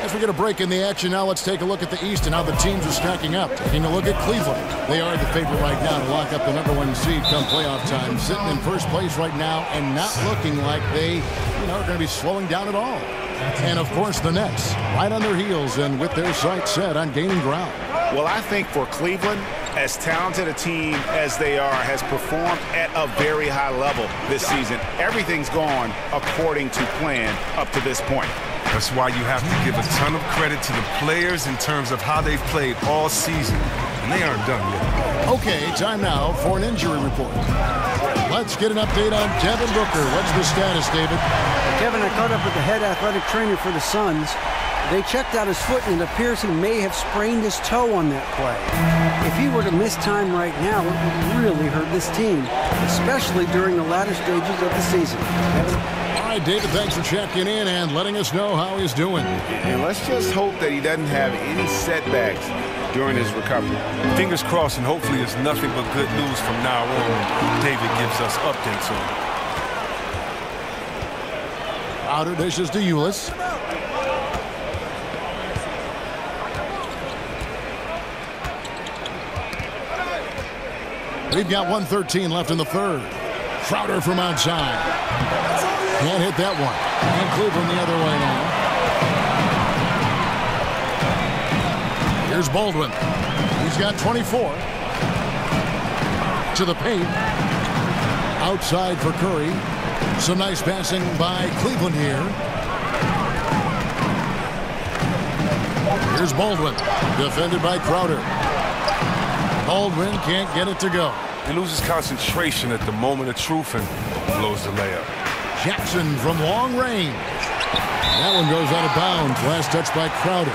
As we get a break in the action now, let's take a look at the East and how the teams are stacking up. Taking a look at Cleveland. They are the favorite right now to lock up the #1 seed come playoff time. Sitting in first place right now and not looking like they, are going to be slowing down at all. And, of course, the Nets right on their heels and with their sights set on gaining ground. Well, I think for Cleveland, as talented a team as they are, has performed at a very high level this season. Everything's gone according to plan up to this point. That's why you have to give a ton of credit to the players in terms of how they've played all season. And they aren't done yet. Okay, time now for an injury report. Let's get an update on Devin Booker. What's the status, David? Kevin, I caught up with the head athletic trainer for the Suns. They checked out his foot, and it appears he may have sprained his toe on that play. If he were to miss time right now, it would really hurt this team, especially during the latter stages of the season. All right, David, thanks for checking in and letting us know how he's doing. And let's just hope that he doesn't have any setbacks during his recovery. Fingers crossed, and hopefully it's nothing but good news from now on when David gives us updates on it. Outer dishes to Ulis. We've got 1:13 left in the third. Crowder from outside. Can't hit that one. And Cleveland the other way now. Here's Baldwin. He's got 24. To the paint. Outside for Curry. Some nice passing by Cleveland here. Here's Baldwin. Defended by Crowder. Baldwin can't get it to go. He loses concentration at the moment of truth and blows the layup. Jackson from long range. That one goes out of bounds. Last touch by Crowder.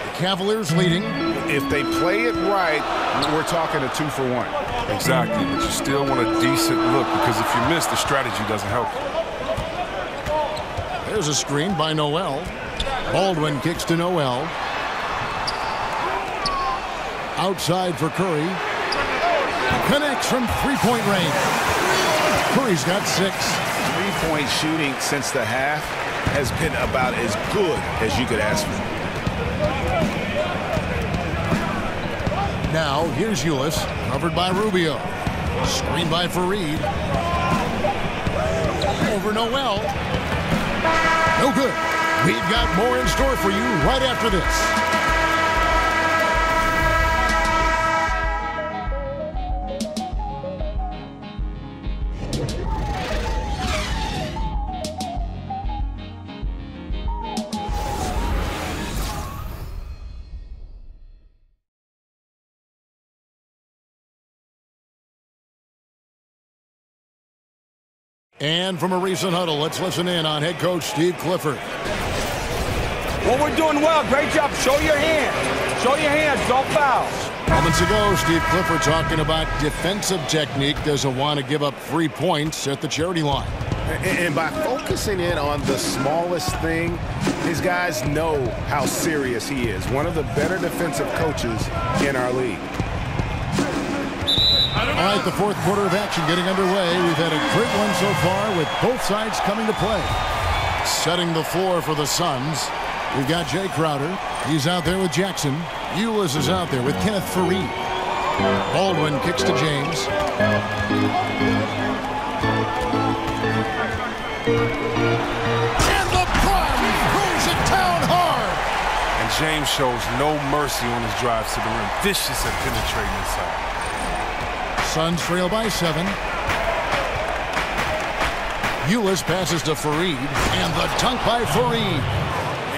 The Cavaliers leading. If they play it right, we're talking a 2-for-1. Exactly, but you still want a decent look because if you miss, the strategy doesn't help you. There's a screen by Noel. Baldwin kicks to Noel. Outside for Curry. Connects from three-point range. Curry's got 6. Three-point shooting since the half has been about as good as you could ask for. Now, here's Ulis, covered by Rubio. Screen by Fareed. Over Noel. No good. We've got more in store for you right after this. And from a recent huddle, let's listen in on head coach Steve Clifford. Well, we're doing well. Great job. Show your hands. Show your hands. Don't foul. Moments ago, Steve Clifford talking about defensive technique. Doesn't want to give up 3 points at the charity line. And by focusing in on the smallest thing, his guys know how serious he is. One of the better defensive coaches in our league. All right, the fourth quarter of action getting underway. We've had a great one so far with both sides coming to play. Setting the floor for the Suns, we've got Jay Crowder. He's out there with Jackson. Ulis is out there with Kenneth Fareed. Baldwin kicks to James. And LeBron throws it down hard. And James shows no mercy on his drives to the rim. Vicious at penetrating inside. Suns trail by 7. Ulis passes to Fareed, and the dunk by Fareed.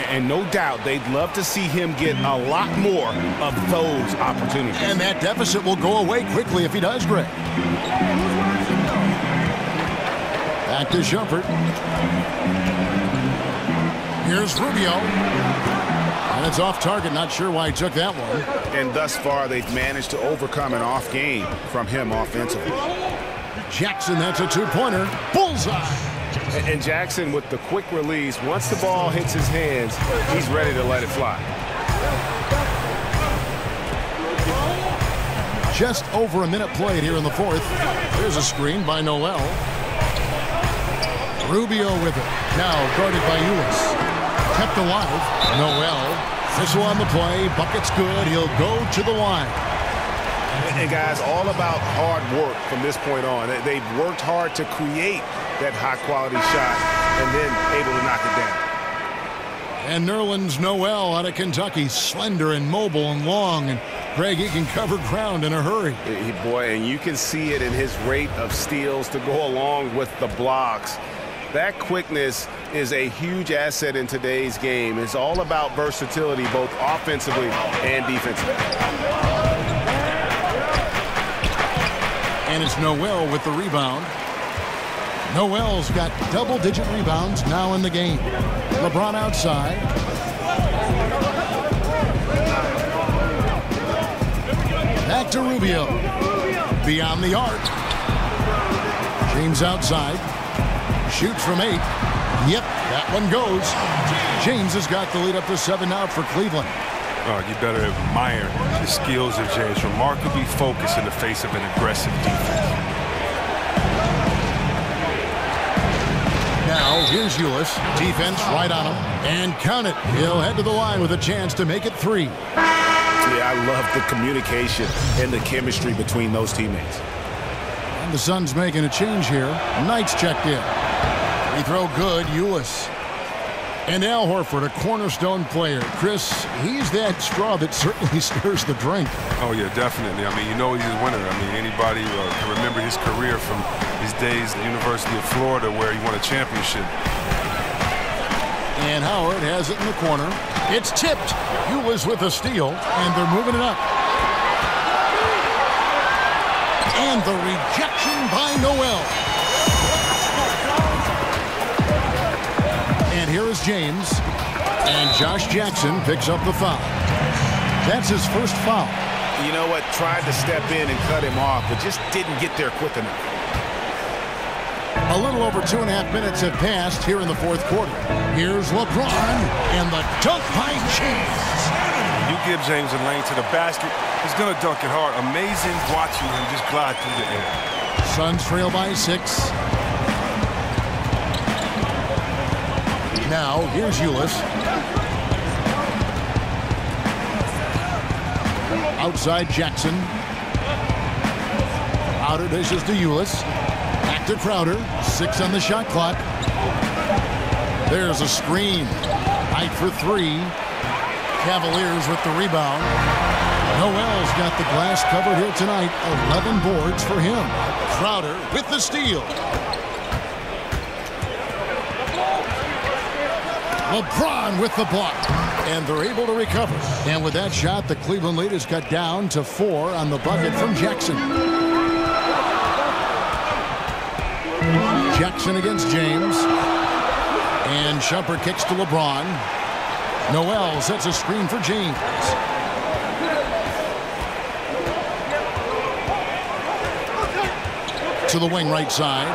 And no doubt they'd love to see him get a lot more of those opportunities. And that deficit will go away quickly if he does, Greg. Back to Shumpert. Here's Rubio. And it's off target. Not sure why he took that one. And thus far, they've managed to overcome an off game from him offensively. Jackson, that's a two-pointer. Bullseye. And Jackson with the quick release. Once the ball hits his hands, he's ready to let it fly. Just over a minute played here in the fourth. There's a screen by Noel. Rubio with it. Now guarded by Ulis. Kept alive. Noel. Whistle on the play. Bucket's good. He'll go to the line. And guys, all about hard work from this point on. They've worked hard to create that high-quality shot and then able to knock it down. And Nerlens Noel out of Kentucky. Slender and mobile and long. And Greg, he can cover ground in a hurry. Boy, and you can see it in his rate of steals to go along with the blocks. That quickness is a huge asset in today's game. It's all about versatility, both offensively and defensively. And it's Noel with the rebound. Noel's got double-digit rebounds now in the game. LeBron outside. Back to Rubio. Beyond the arc. James outside. Shoots from 8. Yep, that one goes. James has got the lead up to 7 now for Cleveland. Oh, you better admire the skills of James. Remarkably focused in the face of an aggressive defense. Now, here's Ulis. Defense right on him. And count it. He'll head to the line with a chance to make it 3. Yeah, I love the communication and the chemistry between those teammates. And the Suns making a change here. Knight's checked in. Free throw good, Ulis. And Al Horford, a cornerstone player. Chris, he's that straw that certainly stirs the drink. Oh, yeah, definitely. I mean, you know he's a winner. I mean, anybody can remember his career from his days at the University of Florida where he won a championship. And Howard has it in the corner. It's tipped. Ulis with a steal, and they're moving it up. And the rejection by Noel. And here is James. And Josh Jackson picks up the foul. That's his first foul. You know what? Tried to step in and cut him off, but just didn't get there quick enough. A little over 2.5 minutes have passed here in the fourth quarter. Here's LeBron and the dunk by James. You give James a lane to the basket, he's going to dunk it hard. Amazing watching him just glide through the air. Suns trail by 6. Now, here's Ulis. Outside Jackson. Crowder dishes to Ulis. Back to Crowder. 6 on the shot clock. There's a screen. Right for 3. Cavaliers with the rebound. Noel's got the glass covered here tonight. 11 boards for him. Crowder with the steal. LeBron with the block. And they're able to recover. And with that shot, the Cleveland lead is cut down to 4 on the bucket from Jackson. Jackson against James. And Shumpert kicks to LeBron. Noel sets a screen for James. To the wing right side.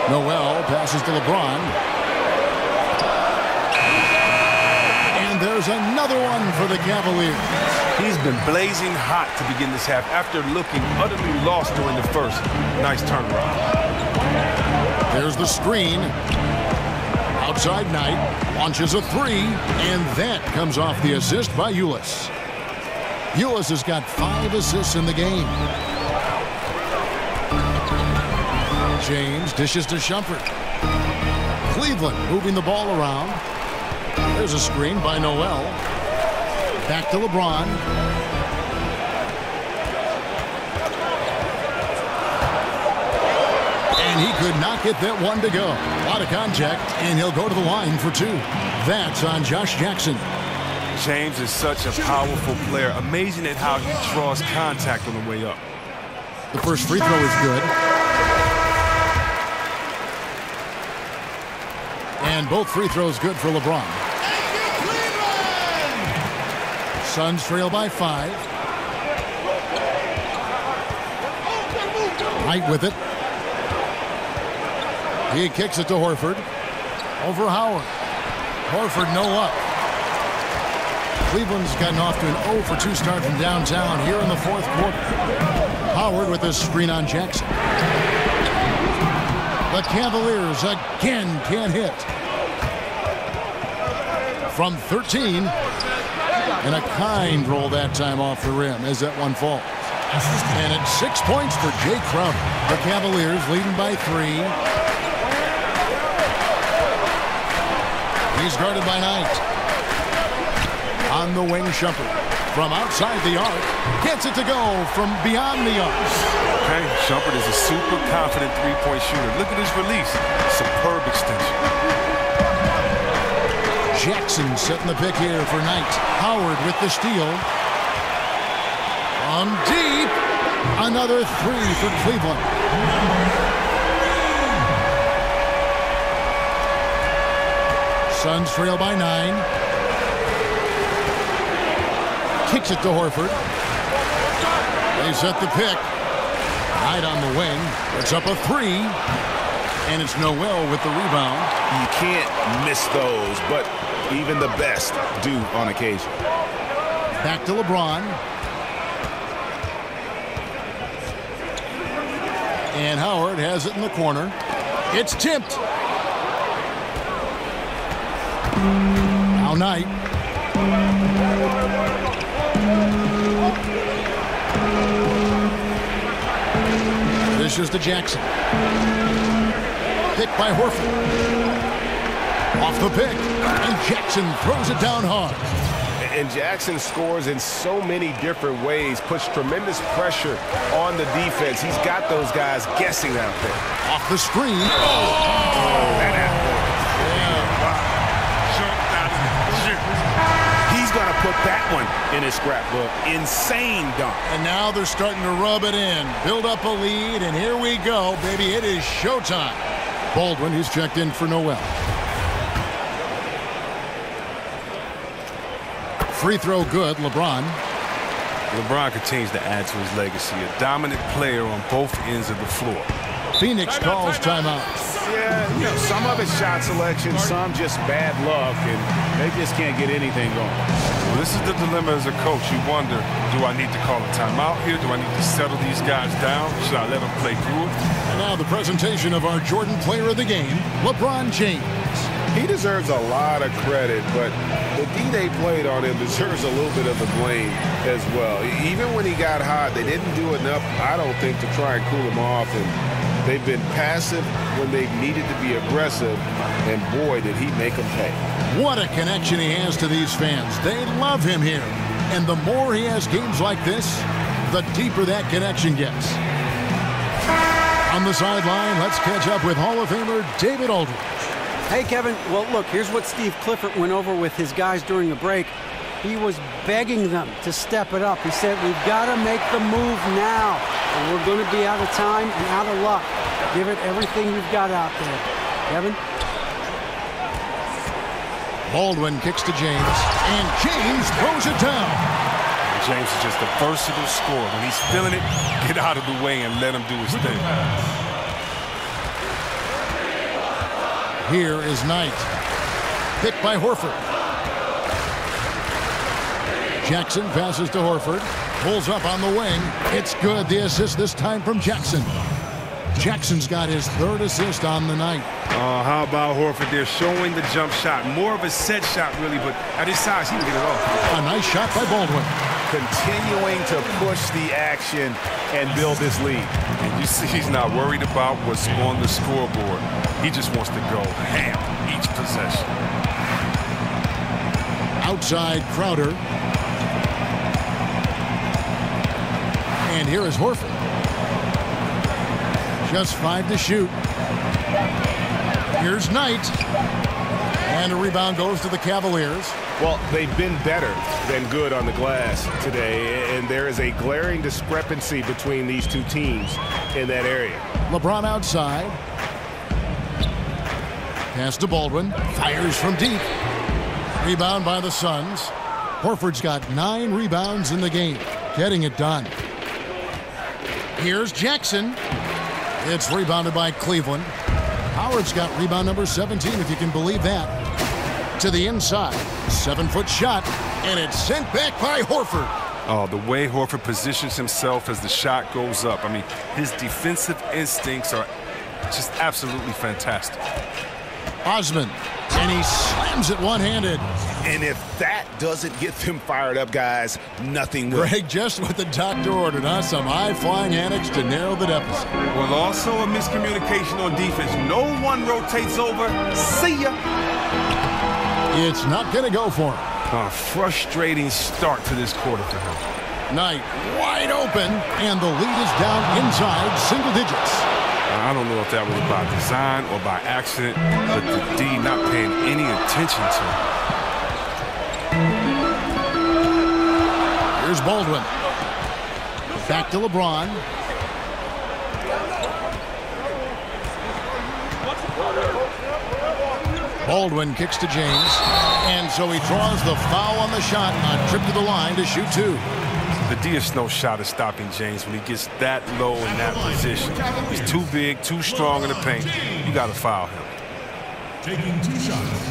Noel passes to LeBron. And there's another one for the Cavaliers. He's been blazing hot to begin this half after looking utterly lost during the first. Nice turnaround. There's the screen. Outside Knight launches a 3, and that comes off the assist by Ulis. Ulis has got 5 assists in the game. James dishes to Shumpert. Cleveland moving the ball around. There's a screen by Noel. Back to LeBron. And he could not get that one to go. A lot of contact, and he'll go to the line for 2. That's on Josh Jackson. James is such a powerful player. Amazing at how he draws contact on the way up. The first free throw is good. And both free throws good for LeBron. Suns trail by 5. Knight with it. He kicks it to Horford. Over Howard. Horford no up. Cleveland's gotten off to an 0 for 2 start from downtown here in the fourth quarter. Howard with a screen on Jackson. The Cavaliers again can't hit. From 13. And a kind roll that time off the rim as that one falls. And it's 6 points for Jay Crowder. The Cavaliers leading by 3. He's guarded by Knight. On the wing, Shumpert. From outside the arc. Gets it to go from beyond the arc. Okay, Shumpert is a super confident three-point shooter. Look at his release. Superb extension. Jackson setting the pick here for Knight. Howard with the steal. From deep. Another 3 for Cleveland. Suns trail by 9. Kicks it to Horford. They set the pick. Knight on the wing. It's up a 3. And it's Noel with the rebound. You can't miss those, but even the best do on occasion. Back to LeBron. And Howard has it in the corner. It's tipped. Now Knight. Dishes to Jackson. Pick by Horford. Off the pick. And Jackson throws it down hard. And Jackson scores in so many different ways, puts tremendous pressure on the defense. He's got those guys guessing out there. Off the screen. He's going to put that one in his scrapbook. Insane dunk. And now they're starting to rub it in. Build up a lead, and here we go, baby. It is showtime. Baldwin, who's checked in for Noel. Free throw good, LeBron. LeBron continues to add to his legacy. A dominant player on both ends of the floor. Phoenix calls timeout. Yeah, you know, some of it's shot selection, some just bad luck, and they just can't get anything going. Well, this is the dilemma as a coach. You wonder, do I need to call a timeout here? Do I need to settle these guys down? Should I let them play through it? And now the presentation of our Jordan Player of the Game, LeBron James. He deserves a lot of credit, but the D they played on him deserves a little bit of the blame as well. Even when he got hot, they didn't do enough, I don't think, to try and cool him off. And they've been passive when they've needed to be aggressive, and boy, did he make them pay. What a connection he has to these fans. They love him here. And the more he has games like this, the deeper that connection gets. On the sideline, let's catch up with Hall of Famer David Aldridge. Hey, Kevin. Well, look, here's what Steve Clifford went over with his guys during the break. He was begging them to step it up. He said, we've got to make the move now, or we're going to be out of time and out of luck. Give it everything you've got out there. Kevin? Baldwin kicks to James, and James throws it down. James is just a versatile scorer. When he's feeling it, get out of the way and let him do his thing. Here is Knight. Picked by Horford. Jackson passes to Horford. Pulls up on the wing. It's good. The assist this time from Jackson. Jackson's got his third assist on the night. How about Horford there showing the jump shot? More of a set shot, really, but at his size, he can get it off. A nice shot by Baldwin. Continuing to push the action and build this lead. And you see he's not worried about what's on the scoreboard. He just wants to go ham each possession. Outside Crowder. And here is Horford. Just 5 to shoot. Here's Knight. And a rebound goes to the Cavaliers. Well, they've been better than good on the glass today, and there is a glaring discrepancy between these two teams in that area. LeBron outside. Pass to Baldwin. Fires from deep. Rebound by the Suns. Horford's got 9 rebounds in the game. Getting it done. Here's Jackson. It's rebounded by Cleveland. Howard's got rebound number 17, if you can believe that. To the inside. 7-foot shot. And it's sent back by Horford. Oh, the way Horford positions himself as the shot goes up. I mean, his defensive instincts are just absolutely fantastic. Osman. And he slams it one-handed. And if that doesn't get them fired up, guys, nothing will. Greg, just what the doctor ordered, huh? Some high-flying antics to narrow the deficit. Well, also a miscommunication on defense. No one rotates over. See ya. It's not going to go for him. A frustrating start to this quarter for him. Knight wide open, and the lead is down inside single digits. I don't know if that was by design or by accident, but the D not paying any attention to him. Here's Baldwin. Back to LeBron. Baldwin kicks to James, and so he draws the foul on the shot, a trip to the line to shoot 2. The DS no shot is stopping James when he gets that low in that position. He's too big, too strong in the paint. You got to foul him. Taking 2 shots.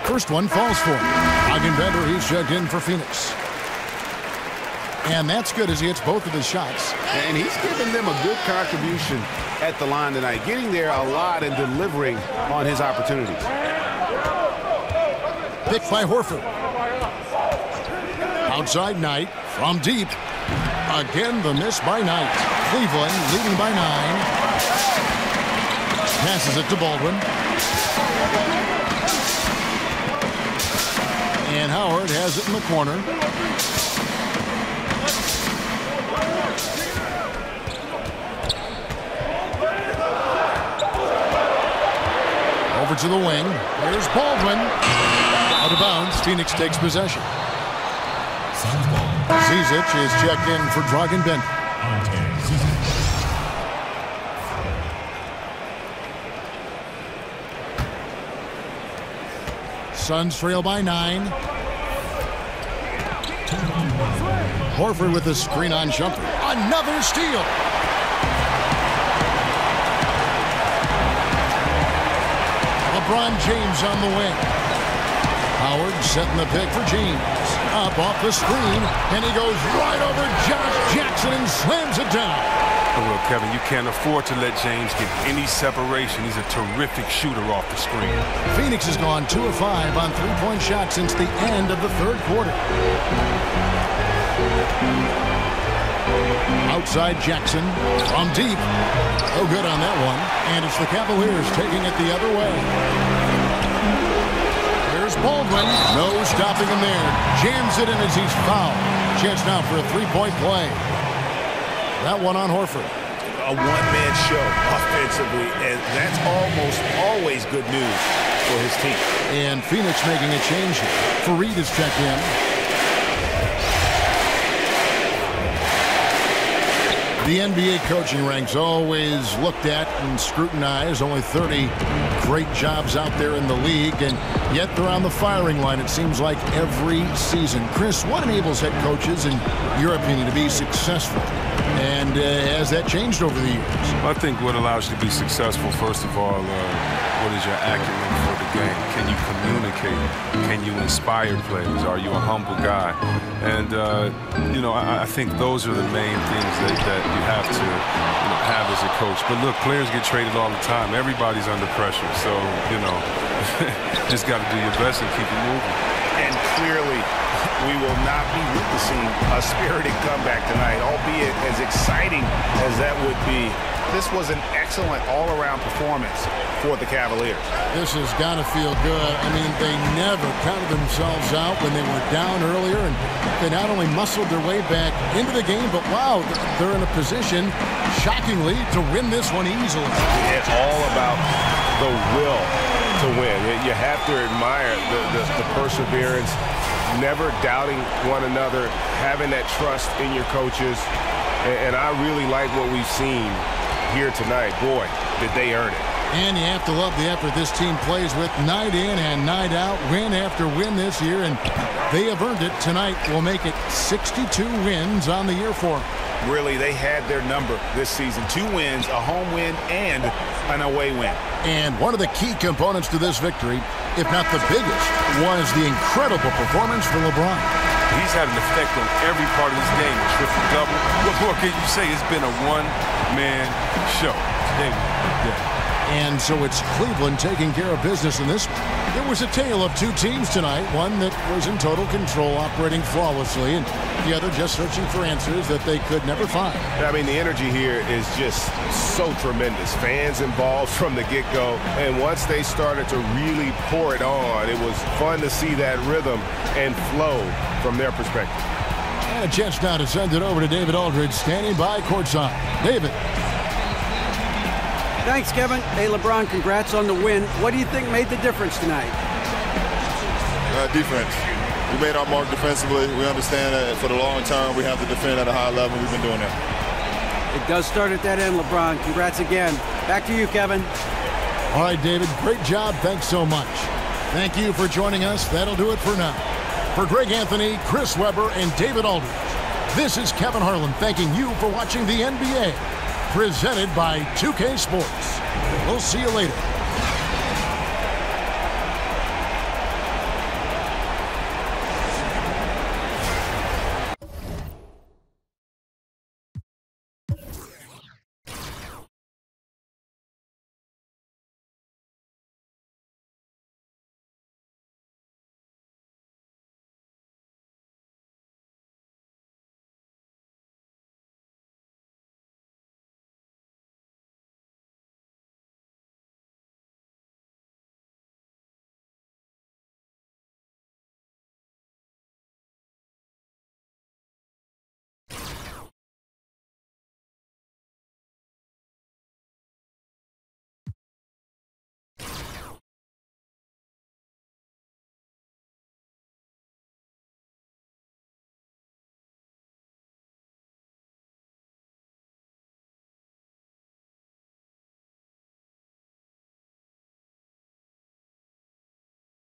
First one falls for him. Hagenbender, he's checked in for Phoenix. And that's good as he hits both of his shots. And he's given them a good contribution at the line tonight, getting there a lot and delivering on his opportunities. Picked by Horford. Outside Knight from deep. Again, the miss by Knight. Cleveland leading by 9. Passes it to Baldwin. And Howard has it in the corner. Over to the wing. There's Baldwin. Out of bounds. Phoenix takes possession. Zizic is checked in for Dragan Bender. Suns trail by 9. Horford with the screen on jumper. Another steal. LeBron James on the wing. Howard setting the pick for James. Up off the screen, and he goes right over Josh Jackson and slams it down. Well, Kevin, you can't afford to let James get any separation. He's a terrific shooter off the screen. Phoenix has gone 2 of 5 on three-point shots since the end of the third quarter. Outside Jackson from deep. Oh, good on that one. And it's the Cavaliers taking it the other way. Here's Baldwin. No stopping him there. Jams it in as he's fouled. Chance now for a three-point play. That one on Horford. A one-man show offensively, and that's almost always good news for his team. And Phoenix making a change here. Fareed is checked in. The NBA coaching ranks always looked at and scrutinized. Only 30 great jobs out there in the league, and yet they're on the firing line, it seems like, every season. Chris, what enables head coaches, in your opinion, to be successful? And has that changed over the years? I think what allows you to be successful, first of all, what is your acumen for the game? Can you communicate? Can you inspire players? Are you a humble guy? And, you know, I think those are the main things that you have to have as a coach. But look, players get traded all the time. Everybody's under pressure. So, you know, just got to do your best and keep it moving. And clearly, we will not be witnessing a spirited comeback tonight, albeit as exciting as that would be. This was an excellent all-around performance for the Cavaliers. This has got to feel good. I mean, they never counted themselves out when they were down earlier, and they not only muscled their way back into the game, but wow, they're in a position, shockingly, to win this one easily. It's all about the will to win. You have to admire the perseverance, never doubting one another, having that trust in your coaches, and I really like what we've seen here tonight. Boy, did they earn it. And you have to love the effort this team plays with night in and night out, win after win this year, and they have earned it. Tonight will make it 62 wins on the year for them. Really, they had their number this season. 2 wins, a home win, and an away win. And one of the key components to this victory, if not the biggest, was the incredible performance for LeBron. He's had an effect on every part of this game. Triple-double. What more can you say? It's been a one-man show. Today, and so it's Cleveland taking care of business in this one. There was a tale of 2 teams tonight, one that was in total control, operating flawlessly, and the other just searching for answers that they could never find. I mean, the energy here is just so tremendous. Fans involved from the get-go, and once they started to really pour it on, it was fun to see that rhythm and flow from their perspective. And a chance now to send it over to David Aldridge, standing by courtside. David. Thanks, Kevin. Hey, LeBron, congrats on the win. What do you think made the difference tonight? Defense. We made our mark defensively. We understand that for the long term, we have to defend at a high level. We've been doing that. It does start at that end, LeBron. Congrats again. Back to you, Kevin. All right, David. Great job. Thanks so much. Thank you for joining us. That'll do it for now. For Greg Anthony, Chris Webber, and David Aldridge, this is Kevin Harlan thanking you for watching the NBA. Presented by 2K Sports. We'll see you later.